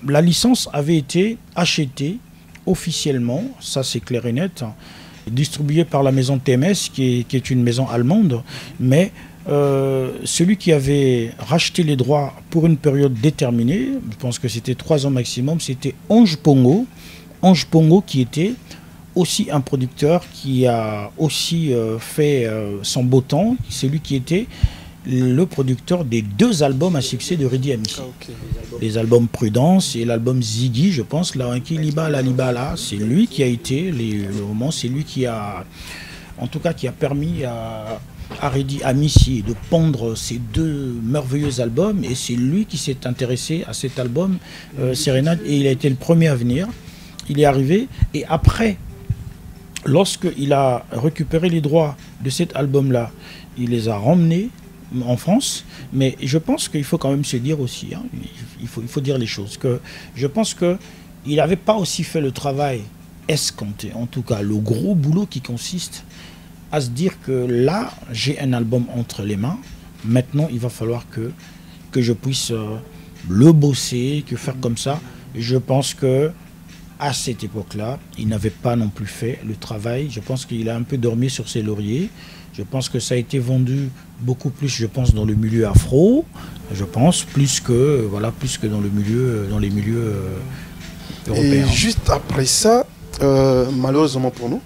la licence avait été achetée officiellement, ça c'est clair et net, distribuée par la maison TMS, qui est une maison allemande, mais celui qui avait racheté les droits pour une période déterminée, je pense que c'était 3 ans maximum, c'était Ange Pongo. Ange Pongo qui était aussi un producteur qui a aussi fait son beau temps. C'est lui qui était le producteur des 2 albums à succès de Redi Amici. Les albums Prudence et l'album Ziggy, je pense, La Liba, La Liba, là, c'est lui qui a été le moment, c'est lui qui a, en tout cas, qui a permis à Redi Amici de pondre ces 2 merveilleux albums, et c'est lui qui s'est intéressé à cet album Sérénade, et il a été le premier à venir. Il est arrivé, et après, lorsqu'il a récupéré les droits de cet album-là, il les a ramenés en France. Mais je pense qu'il faut quand même se dire aussi, il faut dire les choses, que je pense que il n'avait pas aussi fait le travail escompté, en tout cas le gros boulot qui consiste à se dire que là, j'ai un album entre les mains, maintenant il va falloir que je puisse le bosser, que faire comme ça. Je pense que à cette époque-là, il n'avait pas non plus fait le travail. Je pense qu'il a un peu dormi sur ses lauriers. Je pense que ça a été vendu beaucoup plus, je pense, dans le milieu afro. Je pense plus que dans les milieux européens. Et juste après ça, malheureusement pour nous,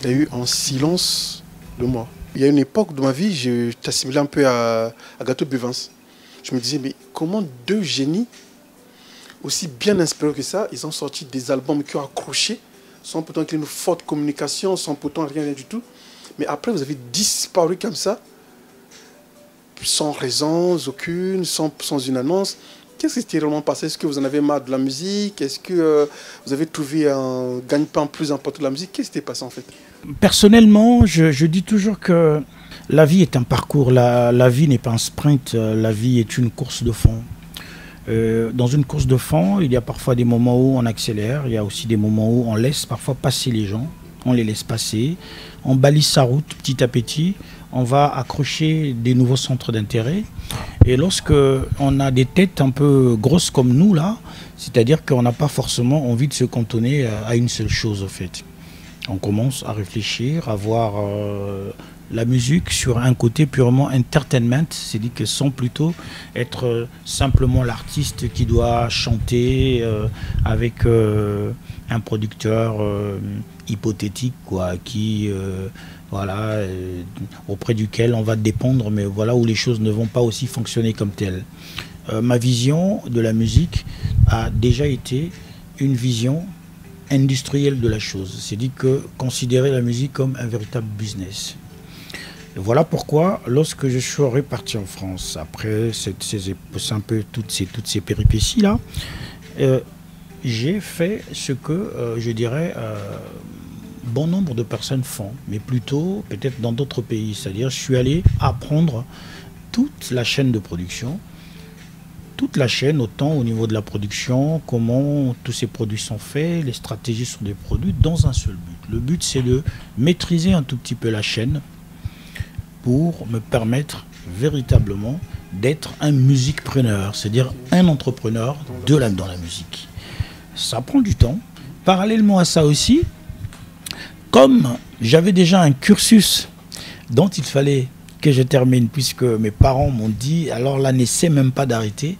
il y a eu un silence de moi. Il y a une époque de ma vie, je t'assimilais un peu à Gato Buvens. Je me disais, mais comment deux génies aussi bien inspirés que ça, ils ont sorti des albums qui ont accroché, sans pourtant qu'il y ait une forte communication, sans pourtant rien du tout. Mais après, vous avez disparu comme ça, sans raison aucune, sans une annonce. Qu'est-ce qui s'est réellement passé? Est-ce que vous en avez marre de la musique? Est-ce que vous avez trouvé un gagne-pain plus important de la musique? Qu'est-ce qui s'est passé en fait? Personnellement, je dis toujours que la vie est un parcours. La vie n'est pas un sprint. La vie est une course de fond. Dans une course de fond, il y a parfois des moments où on accélère. Il y a aussi des moments où on laisse parfois passer les gens. On les laisse passer. On balise sa route petit à petit. On va accrocher des nouveaux centres d'intérêt. Et lorsque on a des têtes un peu grosses comme nous, là, c'est-à-dire qu'on n'a pas forcément envie de se cantonner à une seule chose, en fait. On commence à réfléchir, à voir la musique sur un côté purement entertainment, c'est-à-dire que sans plutôt être simplement l'artiste qui doit chanter avec un producteur hypothétique, quoi, qui... voilà, auprès duquel on va dépendre, mais voilà où les choses ne vont pas aussi fonctionner comme telles. Ma vision de la musique a déjà été une vision industrielle de la chose. C'est-à-dire que considérer la musique comme un véritable business. Et voilà pourquoi, lorsque je suis reparti en France, après un peu toutes ces péripéties-là, j'ai fait ce que, je dirais, bon nombre de personnes font, mais plutôt peut-être dans d'autres pays. C'est-à-dire, je suis allé apprendre toute la chaîne de production, toute la chaîne, autant au niveau de la production, comment tous ces produits sont faits, les stratégies sur des produits, dans un seul but. Le but, c'est de maîtriser un tout petit peu la chaîne pour me permettre véritablement d'être un musique-preneur, c'est-à-dire un entrepreneur dans la musique. Ça prend du temps. Parallèlement à ça aussi, comme j'avais déjà un cursus dont il fallait que je termine, puisque mes parents m'ont dit, alors là, n'essaie même pas d'arrêter,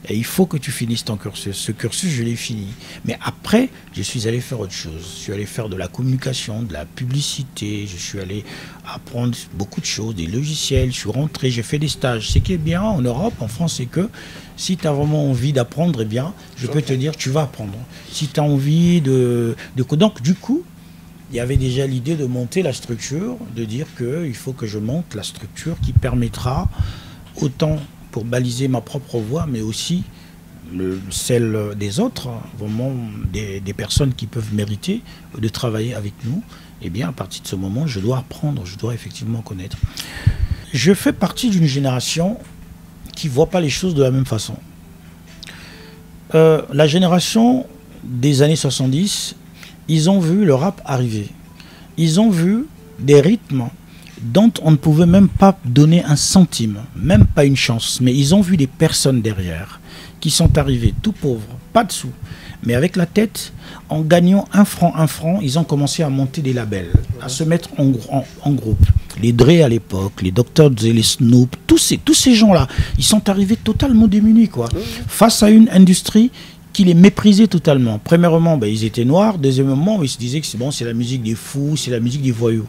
et il faut que tu finisses ton cursus. Ce cursus, je l'ai fini. Mais après, je suis allé faire autre chose. Je suis allé faire de la communication, de la publicité, je suis allé apprendre beaucoup de choses, des logiciels, je suis rentré, j'ai fait des stages. Ce qui est bien en Europe, en France, c'est que si tu as vraiment envie d'apprendre, eh bien, je peux te dire, tu vas apprendre. Si tu as envie Donc, du coup, il y avait déjà l'idée de monter la structure, de dire qu'il faut que je monte la structure qui permettra, autant pour baliser ma propre voie, mais aussi celle des autres, vraiment des personnes qui peuvent mériter de travailler avec nous. Eh bien, à partir de ce moment, je dois apprendre, je dois effectivement connaître. Je fais partie d'une génération qui ne voit pas les choses de la même façon. La génération des années 70, ils ont vu le rap arriver. Ils ont vu des rythmes dont on ne pouvait même pas donner un centime, même pas une chance. Mais ils ont vu des personnes derrière qui sont arrivées tout pauvres, pas de sous. Mais avec la tête, en gagnant un franc, ils ont commencé à monter des labels, à se mettre en groupe. Les Dre à l'époque, les Dr. Dre, les Snoop, tous ces gens-là, ils sont arrivés totalement démunis, quoi, face à une industrie qui les méprisait totalement. Premièrement, ils étaient noirs. Deuxièmement, ils se disaient que c'est bon, c'est la musique des fous, c'est la musique des voyous.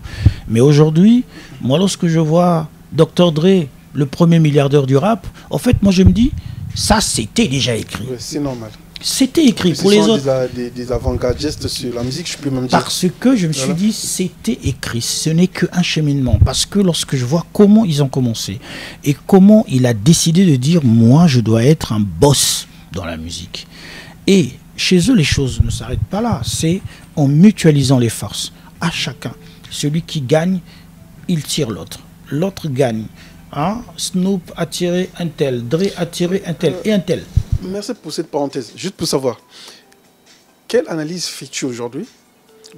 Mais aujourd'hui, moi, lorsque je vois Dr. Dre, le premier milliardaire du rap, en fait, moi, je me dis, ça, c'était déjà écrit. Ouais, c'est normal. C'était écrit pour les autres. Des avant-gardistes sur la musique, je peux même dire. Parce que je me suis dit, c'était écrit. Ce n'est qu'un cheminement. Parce que lorsque je vois comment ils ont commencé et comment il a décidé de dire, moi, je dois être un boss dans la musique. Et chez eux, les choses ne s'arrêtent pas là. C'est en mutualisant les forces. À chacun. Celui qui gagne, il tire l'autre. L'autre gagne. Hein? Snoop a tiré un tel, Dre a tiré un tel et un tel. Merci pour cette parenthèse. Juste pour savoir, quelle analyse fais-tu aujourd'hui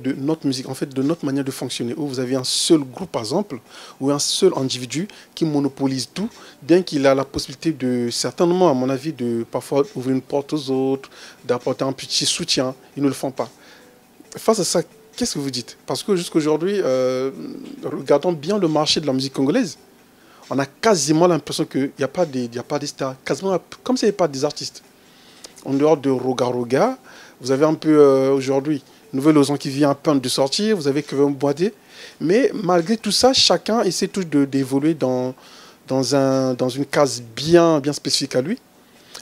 de notre musique, en fait, de notre manière de fonctionner, où vous avez un seul groupe, par exemple, ou un seul individu qui monopolise tout, bien qu'il a la possibilité de, certainement, à mon avis, de parfois ouvrir une porte aux autres, d'apporter un petit soutien. Ils ne le font pas. Face à ça, qu'est-ce que vous dites? Parce que jusqu'à aujourd'hui, regardons bien le marché de la musique congolaise. On a quasiment l'impression qu'il n'y a pas des stars, quasiment comme s'il n'y avait pas des artistes. En dehors de Roga Roga, vous avez un peu aujourd'hui Nouvelle Horizon qui vient à peine de sortir, vous avez Kevin Boadé. Mais malgré tout ça, chacun essaie tous d'évoluer dans une case bien spécifique à lui,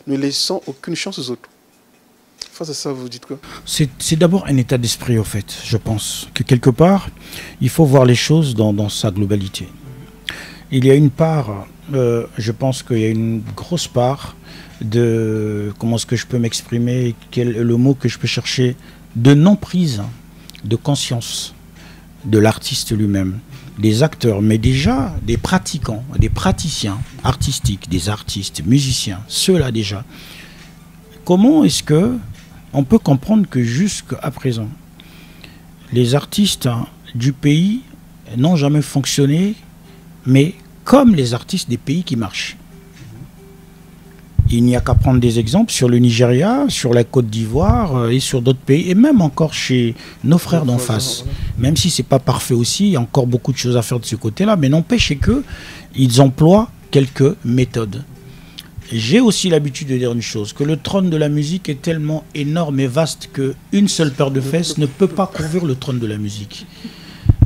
ne laissant aucune chance aux autres. Face à ça, vous dites quoi? C'est d'abord un état d'esprit, au fait. Je pense que quelque part, il faut voir les choses dans sa globalité. Il y a une part, je pense qu'il y a une grosse part de, comment est-ce que je peux m'exprimer, quel est le mot que je peux chercher, de non-prise de conscience de l'artiste lui-même, des acteurs, mais déjà des pratiquants, des praticiens artistiques, des artistes, musiciens, ceux-là déjà. Comment est-ce que on peut comprendre que jusqu'à présent, les artistes du pays n'ont jamais fonctionné, mais comme les artistes des pays qui marchent? Il n'y a qu'à prendre des exemples sur le Nigeria, sur la Côte d'Ivoire et sur d'autres pays, et même encore chez nos frères d'en face. Même si ce n'est pas parfait aussi, il y a encore beaucoup de choses à faire de ce côté-là, mais n'empêche qu'ils emploient quelques méthodes. J'ai aussi l'habitude de dire une chose, que le trône de la musique est tellement énorme et vaste qu'une seule paire de fesses ne peut pas couvrir le trône de la musique.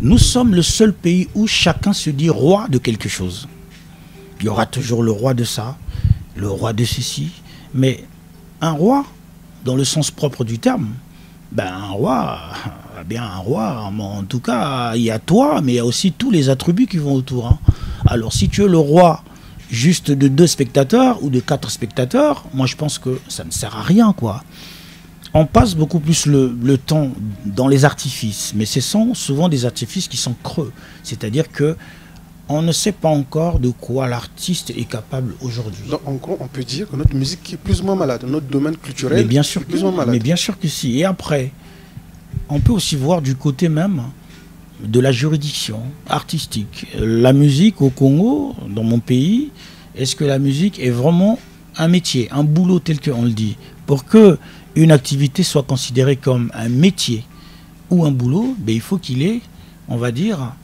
Nous sommes le seul pays où chacun se dit roi de quelque chose. Il y aura toujours le roi de ça, le roi de ceci, mais un roi, dans le sens propre du terme, ben un roi, en tout cas, il y a toi, mais il y a aussi tous les attributs qui vont autour. Hein. Alors si tu es le roi juste de 2 spectateurs ou de 4 spectateurs, moi je pense que ça ne sert à rien, quoi. On passe beaucoup plus le temps dans les artifices, mais ce sont souvent des artifices qui sont creux. C'est-à-dire que on ne sait pas encore de quoi l'artiste est capable aujourd'hui. Donc, en gros, on peut dire que notre musique est plus ou moins malade, notre domaine culturel mais bien sûr est plus ou moins malade. Mais bien sûr que si. Et après, on peut aussi voir du côté même de la juridiction artistique. La musique au Congo, dans mon pays, est-ce que la musique est vraiment un métier, un boulot tel qu'on le dit? Pour que une activité soit considérée comme un métier ou un boulot, ben, il faut qu'il ait, on va dire,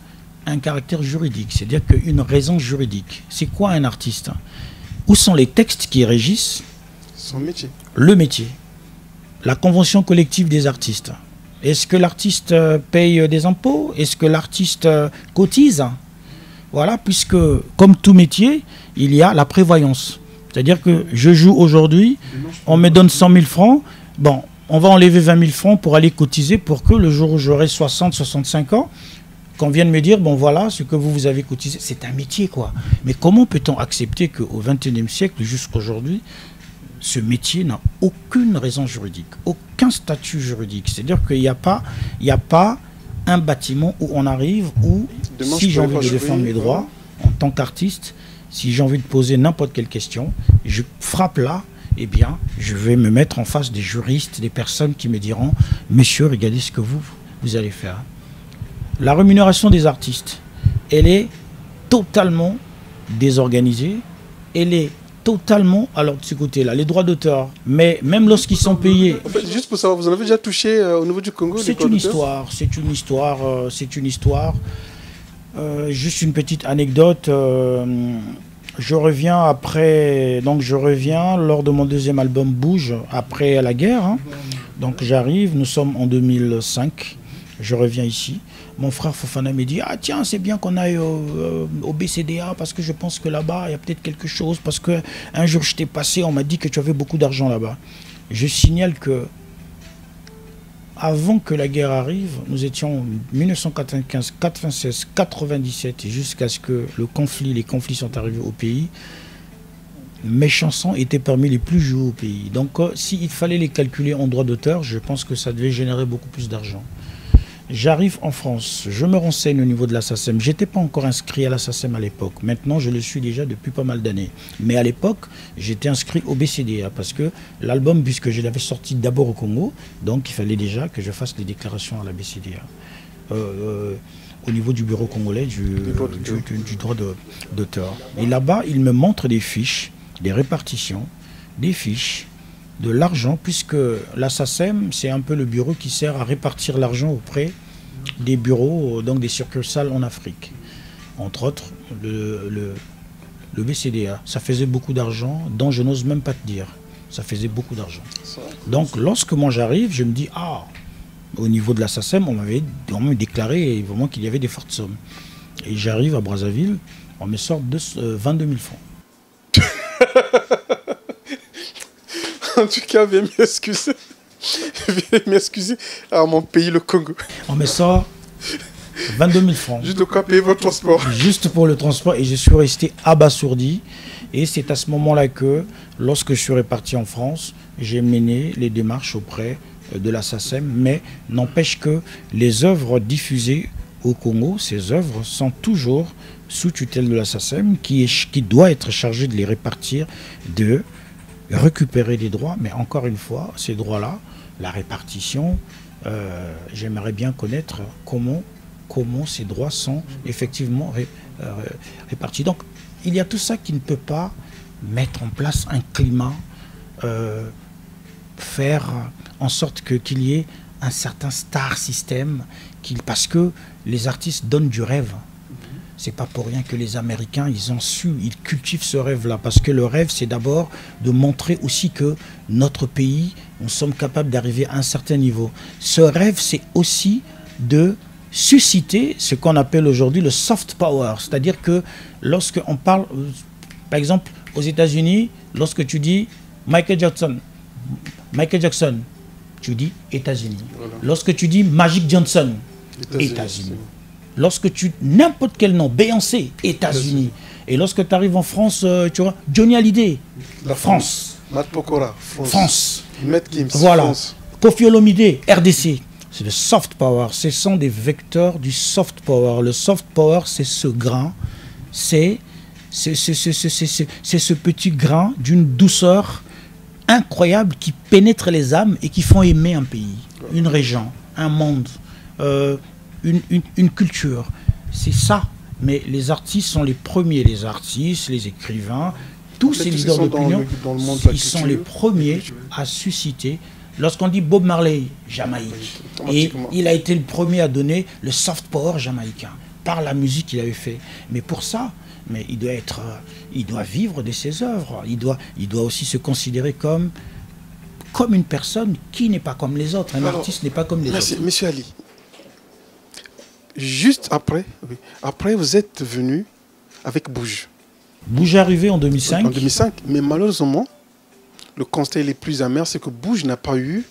un caractère juridique, c'est-à-dire qu'une raison juridique. C'est quoi un artiste? Où sont les textes qui régissent son métier? Le métier. La convention collective des artistes. Est-ce que l'artiste paye des impôts? Est-ce que l'artiste cotise? Voilà, puisque comme tout métier, il y a la prévoyance. C'est-à-dire que je joue aujourd'hui, on me donne 100 000 francs, bon, on va enlever 20 000 francs pour aller cotiser pour que le jour où j'aurai 60, 65 ans, qu'on vienne me dire, bon voilà, ce que vous avez cotisé, c'est un métier, quoi. Mais comment peut-on accepter qu'au XXIe siècle, jusqu'aujourd'hui, ce métier n'a aucune raison juridique, aucun statut juridique? C'est-à-dire qu'il n'y a pas un bâtiment où on arrive, où si j'ai envie de défendre mes droits, en tant qu'artiste, si j'ai envie de poser n'importe quelle question, je frappe là, eh bien, je vais me mettre en face des juristes, des personnes qui me diront, monsieur, regardez ce que vous allez faire. La rémunération des artistes, elle est totalement désorganisée, elle est totalement, alors de ce côté-là, les droits d'auteur, mais même lorsqu'ils sont payés... En fait, juste pour savoir, vous en avez déjà touché au niveau du Congo? C'est une histoire. Juste une petite anecdote, je reviens lors de mon 2e album Bouge, après la guerre, hein. Donc j'arrive, nous sommes en 2005, je reviens ici. Mon frère Fofana me dit, ah tiens, c'est bien qu'on aille au BCDA parce que je pense que là-bas, il y a peut-être quelque chose. Parce qu'un jour, je t'ai passé, on m'a dit que tu avais beaucoup d'argent là-bas. Je signale que avant que la guerre arrive, nous étions en 1995, 96, 97, jusqu'à ce que les conflits sont arrivés au pays. Mes chansons étaient parmi les plus jouées au pays. Donc, s'il fallait les calculer en droit d'auteur, je pense que ça devait générer beaucoup plus d'argent. J'arrive en France, je me renseigne au niveau de la SACEM. Je n'étais pas encore inscrit à la SACEM à l'époque. Maintenant, je le suis déjà depuis pas mal d'années. Mais à l'époque, j'étais inscrit au BCDA parce que l'album, puisque je l'avais sorti d'abord au Congo, donc il fallait déjà que je fasse les déclarations à la BCDA. Au niveau du bureau congolais du droit d'auteur. Et là-bas, ils me montrent des fiches, des répartitions, des fiches, de l'argent, puisque la SACEM, c'est un peu le bureau qui sert à répartir l'argent auprès des bureaux, donc des succursales en Afrique. Entre autres, le BCDA. Ça faisait beaucoup d'argent, dont je n'ose même pas te dire. Ça faisait beaucoup d'argent. Donc, lorsque moi j'arrive, je me dis, ah, au niveau de la SACEM, on m'avait vraiment déclaré vraiment qu'il y avait des fortes sommes. Et j'arrive à Brazzaville, on me sort 22 000 francs. En tout cas, veuillez m'excuser. Veuillez m'excuser à mon pays, le Congo. On me sort 22 000 francs. Juste de quoi payer votre transport. Juste pour le transport. Et je suis resté abasourdi. Et c'est à ce moment-là que, lorsque je suis reparti en France, j'ai mené les démarches auprès de la SACEM. Mais n'empêche que les œuvres diffusées au Congo, ces œuvres sont toujours sous tutelle de la SACEM qui doit être chargée de les répartir, de récupérer des droits, mais encore une fois, ces droits-là, la répartition, j'aimerais bien connaître comment ces droits sont effectivement répartis. Donc, il y a tout ça qui ne peut pas mettre en place un climat, faire en sorte qu'il y ait un certain star system, parce que les artistes donnent du rêve. C'est pas pour rien que les Américains, ils cultivent ce rêve-là. Parce que le rêve, c'est d'abord de montrer aussi que notre pays, nous sommes capables d'arriver à un certain niveau. Ce rêve, c'est aussi de susciter ce qu'on appelle aujourd'hui le soft power. C'est-à-dire que lorsqu'on parle, par exemple, aux États-Unis, lorsque tu dis Michael Jackson, tu dis États-Unis. Voilà. Lorsque tu dis Magic Johnson, États-Unis. Lorsque tu... N'importe quel nom, Beyoncé, États-Unis. Et lorsque tu arrives en France, tu vois, Johnny Hallyday, France. Matt Pokora, France. Matt Gims, voilà. France. Kofi Olomide, RDC. C'est le soft power. Ce sont des vecteurs du soft power. Le soft power, c'est ce grain. C'est ce petit grain d'une douceur incroyable qui pénètre les âmes et qui font aimer un pays, une région, un monde. Une culture, c'est ça. Mais les artistes sont les premiers, les artistes, les écrivains, tous ces leaders d'opinion, ils sont les premiers à susciter. Lorsqu'on dit Bob Marley, Jamaïque, et il a été le premier à donner le soft power jamaïcain par la musique qu'il avait fait. Mais pour ça, mais il doit vivre de ses œuvres. Il doit aussi se considérer comme une personne qui n'est pas comme les autres. Un artiste n'est pas comme les autres. Monsieur Ali. Juste après, vous êtes venu avec Bouge. Bouge est arrivé en 2005. En 2005, mais malheureusement, le constat le plus amer, c'est que Bouge n'a pas eu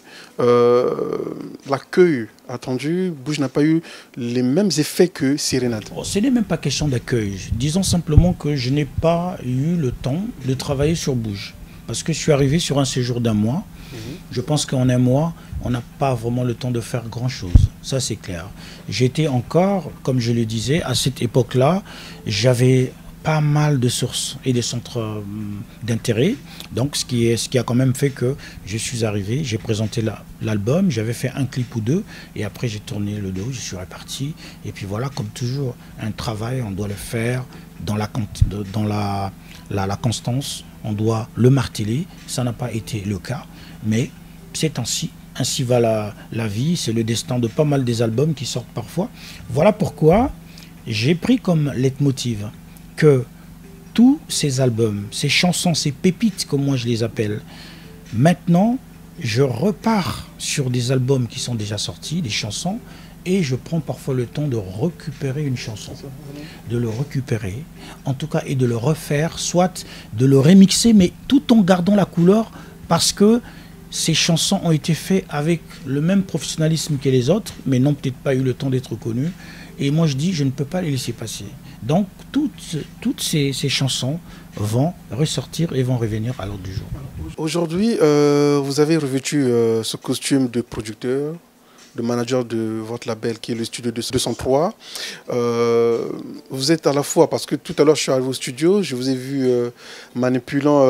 l'accueil attendu. Bouge n'a pas eu les mêmes effets que Sérénade. Oh, ce n'est même pas question d'accueil. Disons simplement que je n'ai pas eu le temps de travailler sur Bouge. Parce que je suis arrivé sur un séjour d'un mois. Je pense qu'en un mois, on n'a pas vraiment le temps de faire grand-chose. Ça, c'est clair. J'étais encore, comme je le disais, à cette époque-là, j'avais pas mal de sources et de centres d'intérêt. Donc, ce qui a quand même fait que je suis arrivé, j'ai présenté l'album, j'avais fait un clip ou deux, et après j'ai tourné le dos, je suis reparti. Et puis voilà, comme toujours, un travail, on doit le faire dans la constance, on doit le marteler. Ça n'a pas été le cas, mais c'est ainsi va la vie, c'est le destin de pas mal des albums qui sortent parfois. Voilà pourquoi j'ai pris comme leitmotiv que tous ces albums, ces chansons, ces pépites, comme moi je les appelle, maintenant, je repars sur des albums qui sont déjà sortis, des chansons, et je prends parfois le temps de récupérer une chanson, de le récupérer, en tout cas, et de le refaire, soit de le remixer, mais tout en gardant la couleur, parce que ces chansons ont été faites avec le même professionnalisme que les autres, mais n'ont peut-être pas eu le temps d'être connues. Et moi, je dis, je ne peux pas les laisser passer. Donc, toutes ces chansons vont ressortir et vont revenir à l'ordre du jour. Aujourd'hui, vous avez revêtu ce costume de producteur, le manager de votre label qui est le studio 203. Vous êtes à la fois, parce que tout à l'heure je suis arrivé au studio, je vous ai vu manipulant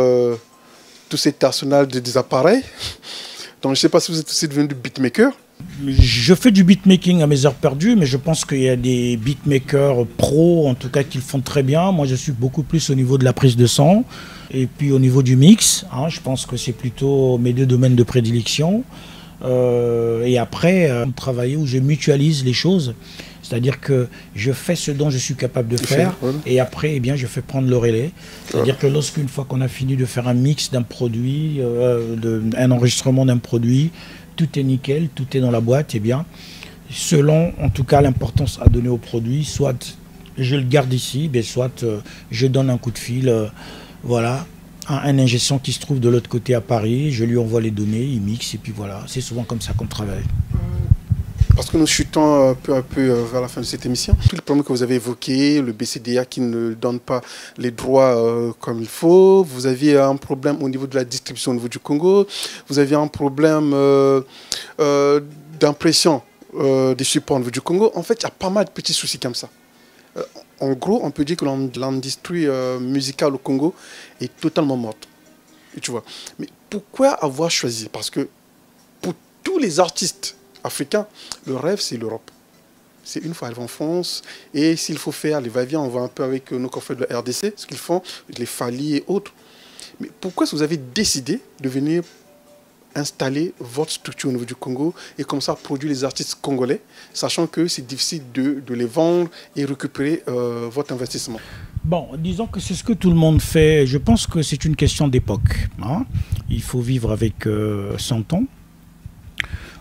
tout cet arsenal des appareils. Donc je ne sais pas si vous êtes aussi devenu beatmaker. Je fais du beatmaking à mes heures perdues, mais je pense qu'il y a des beatmakers pros, en tout cas, qui le font très bien. Moi, je suis beaucoup plus au niveau de la prise de son et puis au niveau du mix. Hein, je pense que c'est plutôt mes deux domaines de prédilection. Et après, travailler où je mutualise les choses. C'est-à-dire que je fais ce dont je suis capable de faire et après, eh bien, je fais prendre le relais. C'est-à-dire que lorsqu'une fois qu'on a fini de faire un mix d'un produit, un enregistrement d'un produit, tout est nickel, tout est dans la boîte, eh bien, selon en tout cas l'importance à donner au produit, soit je le garde ici, soit je donne un coup de fil, voilà, à un ingé son qui se trouve de l'autre côté à Paris, je lui envoie les données, il mixe et puis voilà, c'est souvent comme ça qu'on travaille. Parce que nous chutons peu à peu vers la fin de cette émission. Tous les problèmes que vous avez évoqués, le BCDA qui ne donne pas les droits comme il faut, vous aviez un problème au niveau de la distribution au niveau du Congo, vous aviez un problème d'impression des supports au niveau du Congo. En fait, il y a pas mal de petits soucis comme ça. En gros, on peut dire que l'industrie musicale au Congo est totalement morte. Et tu vois. Mais pourquoi avoir choisi? Parce que pour tous les artistes africains, le rêve, c'est l'Europe. C'est une fois arrivé en France, et s'il faut faire les va-et-vient, on va un peu avec nos confrères de la RDC, ce qu'ils font, les Fali et autres. Mais pourquoi est-ce que vous avez décidé de venir installer votre structure au niveau du Congo et comme ça produire les artistes congolais, sachant que c'est difficile de les vendre et récupérer votre investissement? Bon, disons que c'est ce que tout le monde fait. Je pense que c'est une question d'époque. Hein. Il faut vivre avec son temps.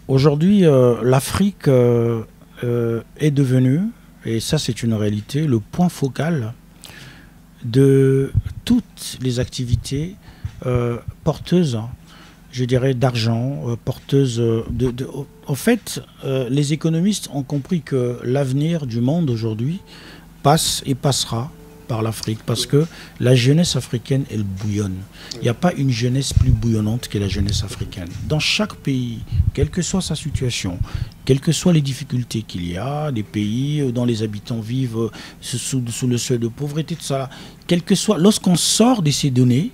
Aujourd'hui, l'Afrique est devenue, et ça c'est une réalité, le point focal de toutes les activités porteuses, je dirais, d'argent, porteuses En fait, les économistes ont compris que l'avenir du monde aujourd'hui passe et passera par l'Afrique, parce que la jeunesse africaine, elle bouillonne. Il n'y a pas une jeunesse plus bouillonnante que la jeunesse africaine. Dans chaque pays, quelle que soit sa situation, quelles que soient les difficultés qu'il y a, des pays dont les habitants vivent sous le seuil de pauvreté, tout ça, quel que soit, lorsqu'on sort de ces données,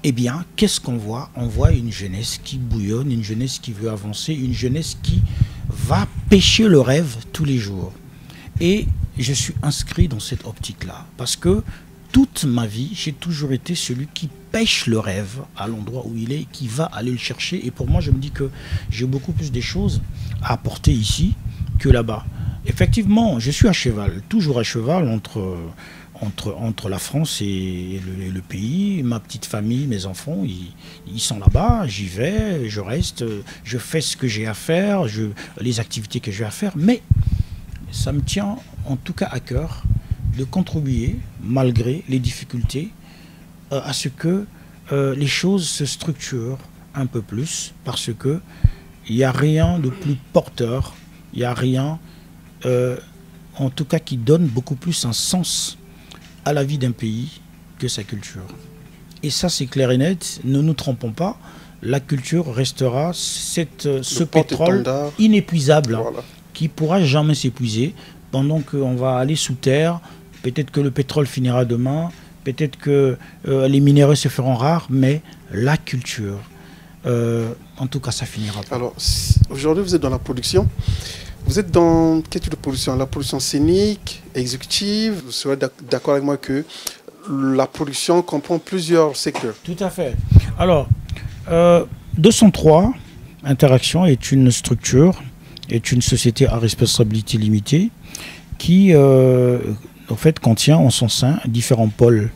eh bien, qu'est-ce qu'on voit? On voit une jeunesse qui bouillonne, une jeunesse qui veut avancer, une jeunesse qui va pêcher le rêve tous les jours. Et je suis inscrit dans cette optique-là, parce que toute ma vie, j'ai toujours été celui qui pêche le rêve à l'endroit où il est, qui va aller le chercher. Et pour moi, je me dis que j'ai beaucoup plus de choses à apporter ici que là-bas. Effectivement, je suis à cheval, toujours à cheval entre la France et le pays. Ma petite famille, mes enfants, ils sont là-bas, j'y vais, je reste, je fais ce que j'ai à faire, les activités que j'ai à faire, mais ça me tient en tout cas à cœur de contribuer, malgré les difficultés, à ce que les choses se structurent un peu plus, parce que il n'y a rien de plus porteur, il n'y a rien, en tout cas, qui donne beaucoup plus un sens à la vie d'un pays que sa culture. Et ça, c'est clair et net, ne nous trompons pas, la culture restera ce pétrole inépuisable, voilà, qui ne pourra jamais s'épuiser. Pendant qu'on va aller sous terre, peut-être que le pétrole finira demain, peut-être que les minéraux se feront rares, mais la culture, en tout cas, ça finira pas. Alors, aujourd'hui, vous êtes dans la production. Vous êtes dans quel type de production? La production scénique, exécutive? Vous serez d'accord avec moi que la production comprend plusieurs secteurs? Tout à fait. Alors, 203 Interaction est une structure, est une société à responsabilité limitée qui, en fait, contient en son sein différents pôles.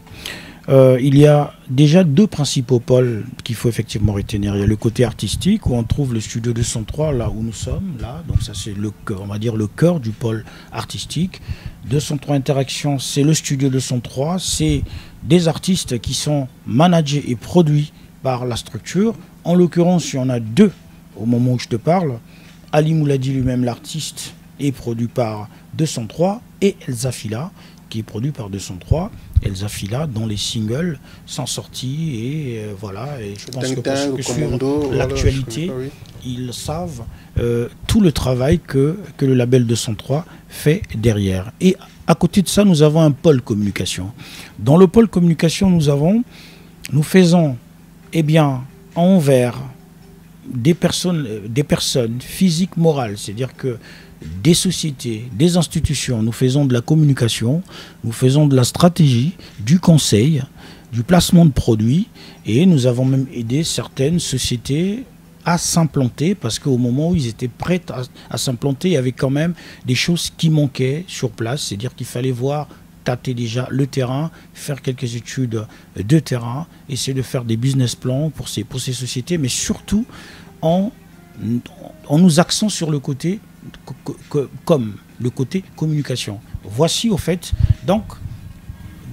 Il y a déjà deux principaux pôles qu'il faut effectivement retenir. Il y a le côté artistique où on trouve le studio 203, là où nous sommes, là. Donc ça c'est on va dire le cœur du pôle artistique. 203 Interaction, c'est le studio 203, c'est des artistes qui sont managés et produits par la structure. En l'occurrence, il y en a deux au moment où je te parle. Ali Mouladi lui-même, l'artiste, est produit par 203, et Elsa Fila, qui est produit par 203. Elsa Fila, dont les singles sont sortis, et voilà. Et je pense que pour ceux qui suivent l'actualité, ils savent tout le travail que le label 203 fait derrière. Et à côté de ça, nous avons un pôle communication. Dans le pôle communication, nous faisons, eh bien, envers des personnes physiques, morales, c'est-à-dire que des sociétés, des institutions, nous faisons de la communication, nous faisons de la stratégie, du conseil, du placement de produits, et nous avons même aidé certaines sociétés à s'implanter, parce qu'au moment où ils étaient prêts à s'implanter, il y avait quand même des choses qui manquaient sur place, c'est-à-dire qu'il fallait voir, tâter déjà le terrain, faire quelques études de terrain, essayer de faire des business plans pour ces sociétés, mais surtout en nous axant sur le côté comme le côté communication. Voici au fait, donc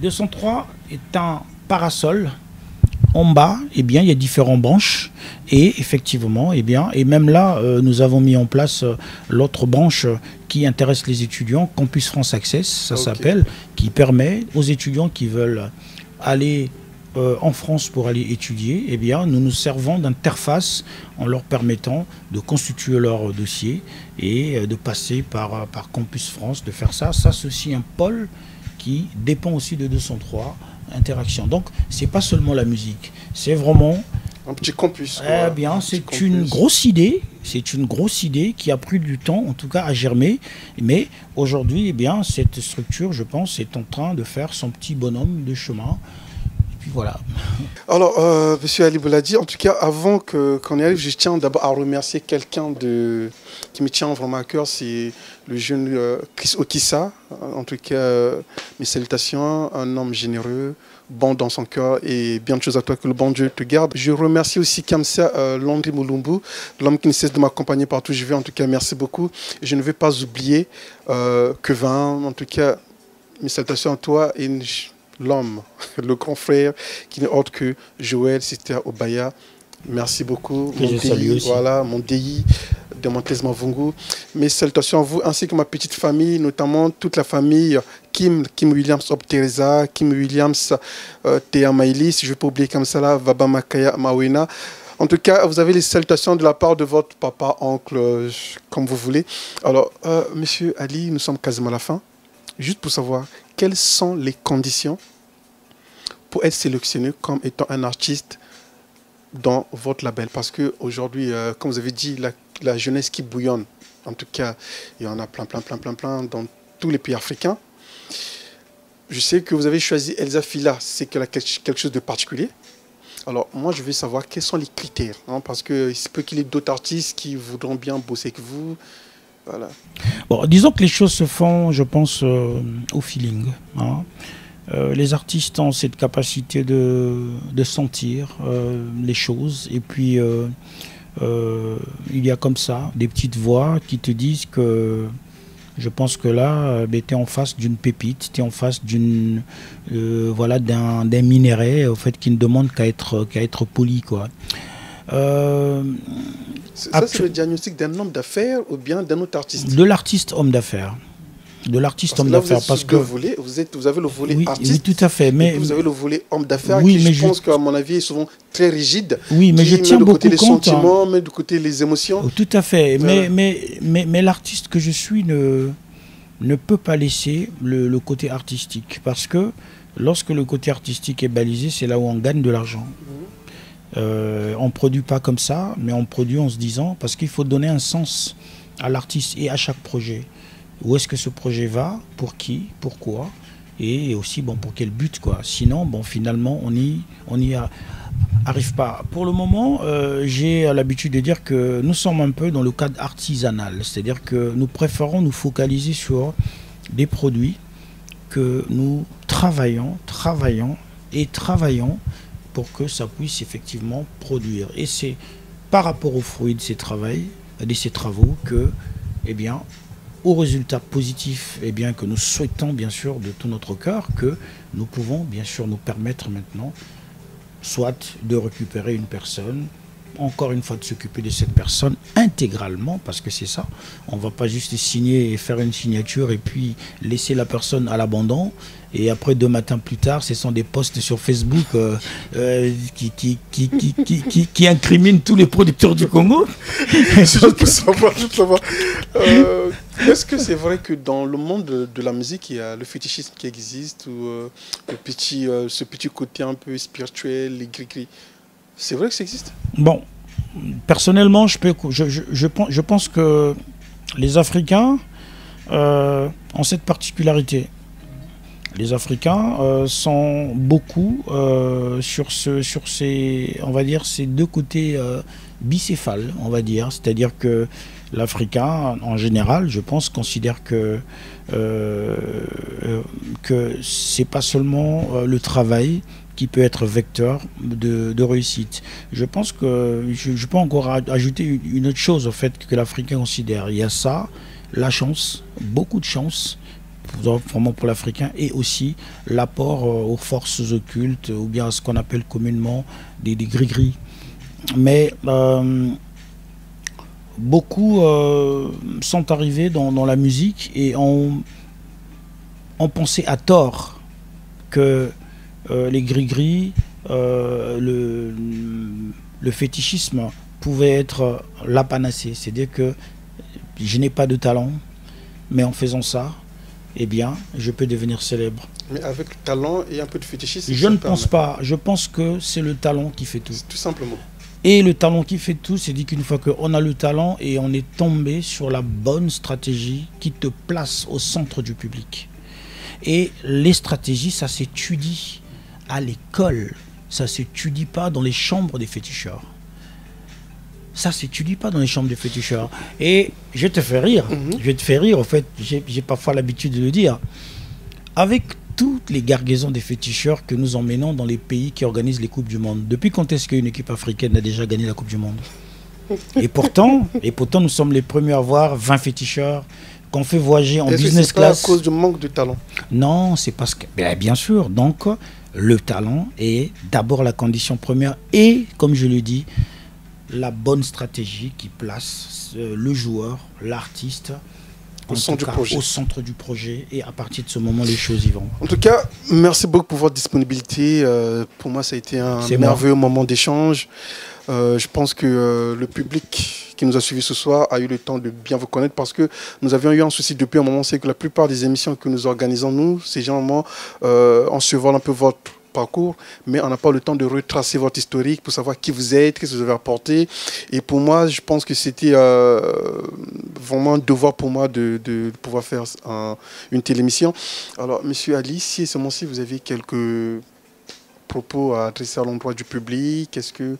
203 est un parasol. En bas, eh bien, il y a différentes branches et effectivement, eh bien, et même là, nous avons mis en place l'autre branche qui intéresse les étudiants, Campus France Access, ça s'appelle, qui permet aux étudiants qui veulent aller en France pour aller étudier, eh bien, nous nous servons d'interface en leur permettant de constituer leur dossier et de passer par Campus France, de faire ça. Ça, c'est aussi un pôle qui dépend aussi de 203 interaction. Donc, c'est pas seulement la musique, c'est vraiment un petit campus. Eh bien, c'est une grosse idée. C'est une grosse idée qui a pris du temps, en tout cas, à germer. Mais aujourd'hui, eh bien, cette structure, je pense, est en train de faire son petit bonhomme de chemin. Et puis voilà. Alors, Monsieur Ali Bouladi, en tout cas, avant qu'on y arrive, je tiens d'abord à remercier quelqu'un qui me tient vraiment à cœur, c'est le jeune Chris Okissa. En tout cas, mes salutations, un homme généreux, bon dans son cœur et bien de choses à toi, que le bon Dieu te garde. Je remercie aussi Kamsa Landry Moulumbu, l'homme qui ne cesse de m'accompagner partout où je vais. En tout cas, merci beaucoup. Je ne vais pas oublier Kevin, en tout cas, mes salutations à toi et l'homme, le grand frère qui n'est autre que Joël Sister Obaya. Merci beaucoup. Que je salue aussi. Voilà, mon DI de Montes Mavungu. Mes salutations à vous ainsi que ma petite famille, notamment toute la famille Kim Williams Ob Teresa, Kim Williams Théa Maïli, si je ne peux pas oublier comme ça là, Vaba Makaya Mawena. En tout cas, vous avez les salutations de la part de votre papa, oncle, comme vous voulez. Alors, Monsieur Ali, nous sommes quasiment à la fin. Juste pour savoir, quelles sont les conditions pour être sélectionné comme étant un artiste dans votre label? Parce qu'aujourd'hui, comme vous avez dit, la jeunesse qui bouillonne, en tout cas, il y en a plein dans tous les pays africains. Je sais que vous avez choisi Elsa Fila, c'est qu'elle a quelque chose de particulier. Alors, moi, je veux savoir quels sont les critères, hein, parce qu'il se peut qu'il y ait d'autres artistes qui voudront bien bosser avec vous. Voilà. Bon, disons que les choses se font, je pense, au feeling. Hein. Les artistes ont cette capacité de sentir les choses. Et puis, il y a comme ça des petites voix qui te disent que je pense que là, tu es en face d'une pépite, tu es en face voilà, d'un minerai au fait, qui ne demande qu'à être poli, quoi. Ça, c'est le diagnostic d'un homme d'affaires ou bien d'un autre artiste? De l'artiste homme d'affaires. De l'artiste homme d'affaires. Parce que vous avez le volet artiste. Oui, tout à fait. Mais vous avez le volet homme d'affaires oui, qui, je pense qu'à mon avis, est souvent très rigide. Oui, mais je tiens beaucoup compte. Met de côté les sentiments, met de côté les émotions. Tout à fait. Voilà. Mais l'artiste que je suis ne peut pas laisser le côté artistique. Parce que lorsque le côté artistique est balisé, c'est là où on gagne de l'argent. On ne produit pas comme ça, mais on produit en se disant, parce qu'il faut donner un sens à l'artiste et à chaque projet. Où est-ce que ce projet va? Pour qui? Pourquoi? Et aussi, bon, pour quel but, quoi. Sinon, bon, finalement, on y arrive pas. Pour le moment, j'ai l'habitude de dire que nous sommes un peu dans le cadre artisanal. C'est-à-dire que nous préférons nous focaliser sur des produits que nous travaillons pour que ça puisse effectivement produire. Et c'est par rapport aux fruits de ces travaux que, eh bien, au résultat positif, eh bien, que nous souhaitons bien sûr de tout notre cœur, que nous pouvons bien sûr nous permettre maintenant soit de récupérer une personne encore une fois de s'occuper de cette personne intégralement, parce que c'est ça. On ne va pas juste signer et faire une signature et puis laisser la personne à l'abandon. Et après, 2 matins plus tard, ce sont des posts sur Facebook qui incriminent tous les producteurs du Congo. Je peux savoir. Est-ce que c'est vrai que dans le monde de la musique, il y a le fétichisme qui existe, ou ce petit côté un peu spirituel, les gris-gris? C'est vrai que ça existe? Bon, personnellement, je pense que les Africains ont cette particularité. Les Africains sont beaucoup sur ces, on va dire, ces 2 côtés bicéphales, on va dire. C'est-à-dire que l'Africain, en général, je pense, considère que c'est pas seulement le travail qui peut être vecteur de réussite. Je pense que je peux encore ajouter une autre chose au fait que l'Africain considère. Il y a ça, la chance, beaucoup de chance, vraiment pour l'Africain, et aussi l'apport aux forces occultes, ou bien à ce qu'on appelle communément des gris-gris. Mais beaucoup sont arrivés dans la musique et ont pensé à tort que les gris-gris, le fétichisme pouvait être la panacée. C'est-à-dire que je n'ai pas de talent, mais en faisant ça, eh bien, je peux devenir célèbre. Mais avec le talent et un peu de fétichisme? Je ne pense pas. Je pense que c'est le talent qui fait tout. Tout simplement. Et le talent qui fait tout, c'est dit qu'une fois qu'on a le talent et on est tombé sur la bonne stratégie qui te place au centre du public. Et les stratégies, ça s'étudie à l'école. Ça ne s'étudie pas dans les chambres des féticheurs. Ça ne s'étudie pas dans les chambres des féticheurs. Et je te fais rire. Je vais te faire rire, en fait. J'ai parfois l'habitude de le dire. Avec toutes les gargaisons des féticheurs que nous emmenons dans les pays qui organisent les Coupes du Monde. Depuis quand est-ce qu'une équipe africaine a déjà gagné la Coupe du Monde? Et pourtant, nous sommes les premiers à avoir 20 féticheurs qu'on fait voyager en business class. C'est pas à cause du manque de talent? Non, c'est parce que, bien sûr, donc le talent est d'abord la condition première et, comme je le dis, la bonne stratégie qui place le joueur, l'artiste, au centre du projet, et à partir de ce moment, les choses y vont. En tout cas, merci beaucoup pour votre disponibilité. Pour moi, ça a été un merveilleux moment d'échange. Je pense que le public qui nous a suivis ce soir a eu le temps de bien vous connaître, parce que nous avions eu un souci depuis un moment, c'est que la plupart des émissions que nous organisons, nous, c'est généralement, on survole un peu votre parcours, mais on n'a pas le temps de retracer votre historique pour savoir qui vous êtes, qu'est-ce que vous avez apporté. Et pour moi, je pense que c'était vraiment un devoir pour moi de pouvoir faire une télémission. Alors, Monsieur Ali, si ce moment-ci, vous avez quelques propos à adresser à l'endroit du public, est-ce que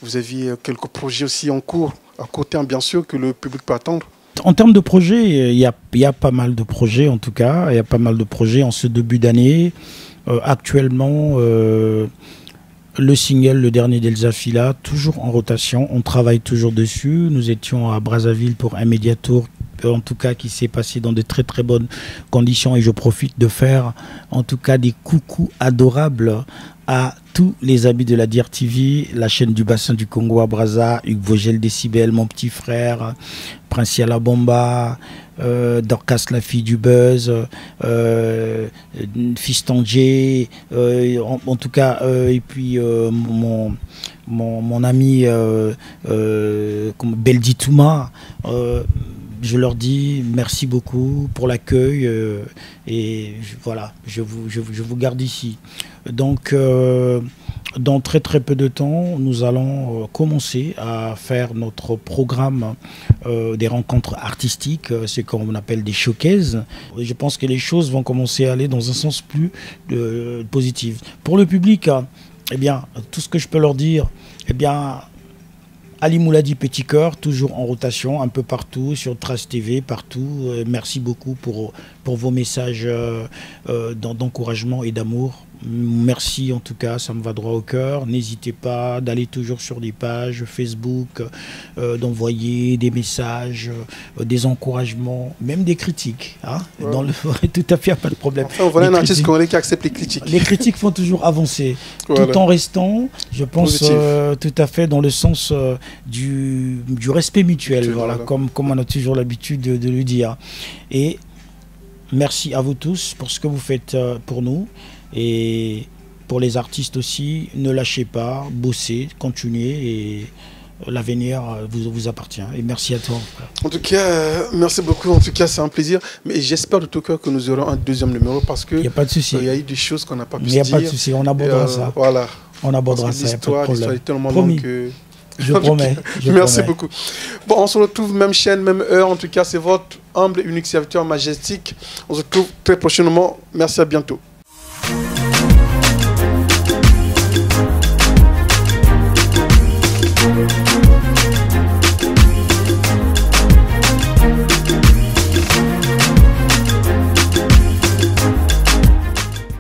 vous aviez quelques projets aussi en cours, à court terme, bien sûr, que le public peut attendre? En termes de projets, il y a pas mal de projets, en tout cas. Il y a pas mal de projets en ce début d'année. Actuellement, le single, le dernier d'Elsa Fila, toujours en rotation. On travaille toujours dessus. Nous étions à Brazzaville pour un médiatour, en tout cas, qui s'est passé dans de très très bonnes conditions. Et je profite de faire, en tout cas, des coucous adorables à tous les amis de la DIR-TV, la chaîne du bassin du Congo à Brazza, Hugues Vogel Décibel, mon petit frère, Prince Yala Bomba, Dorcas la fille du buzz, Fiston J, en tout cas, et puis mon ami Beldi Touma. Je leur dis merci beaucoup pour l'accueil et voilà, je vous garde ici. Donc, dans très très peu de temps, nous allons commencer à faire notre programme des rencontres artistiques, ce qu'on appelle des showcases. Et je pense que les choses vont commencer à aller dans un sens plus positif. Pour le public, eh bien, tout ce que je peux leur dire, eh bien, Ali Mouladi Petit Cœur, toujours en rotation, un peu partout, sur Trace TV, partout. Merci beaucoup pour vos messages d'encouragement et d'amour. Merci en tout cas, ça me va droit au cœur. N'hésitez pas d'aller toujours sur des pages Facebook, d'envoyer des messages, des encouragements, même des critiques. Hein, dans le tout à fait, pas de problème. Enfin, voilà un artiste congolais qui accepte les critiques. Les critiques font toujours avancer, tout en restant, je pense, tout à fait dans le sens du respect mutuel, voilà. Comme on a toujours l'habitude de le dire. Et merci à vous tous pour ce que vous faites pour nous. Et pour les artistes aussi, ne lâchez pas, bossez, continuez et l'avenir vous appartient. Et merci à toi. En tout cas, merci beaucoup. En tout cas, c'est un plaisir. Mais j'espère de tout cœur que nous aurons un deuxième numéro parce que il n'y a pas de souci. Il y a eu des choses qu'on n'a pas pu dire. Il n'y a pas de souci, on abordera ça. Voilà. On abordera ça. L'histoire est tellement longue que... Je promets. Merci beaucoup. Bon, on se retrouve même chaîne, même heure. En tout cas, c'est votre humble et unique serviteur majestique. On se retrouve très prochainement. Merci, à bientôt.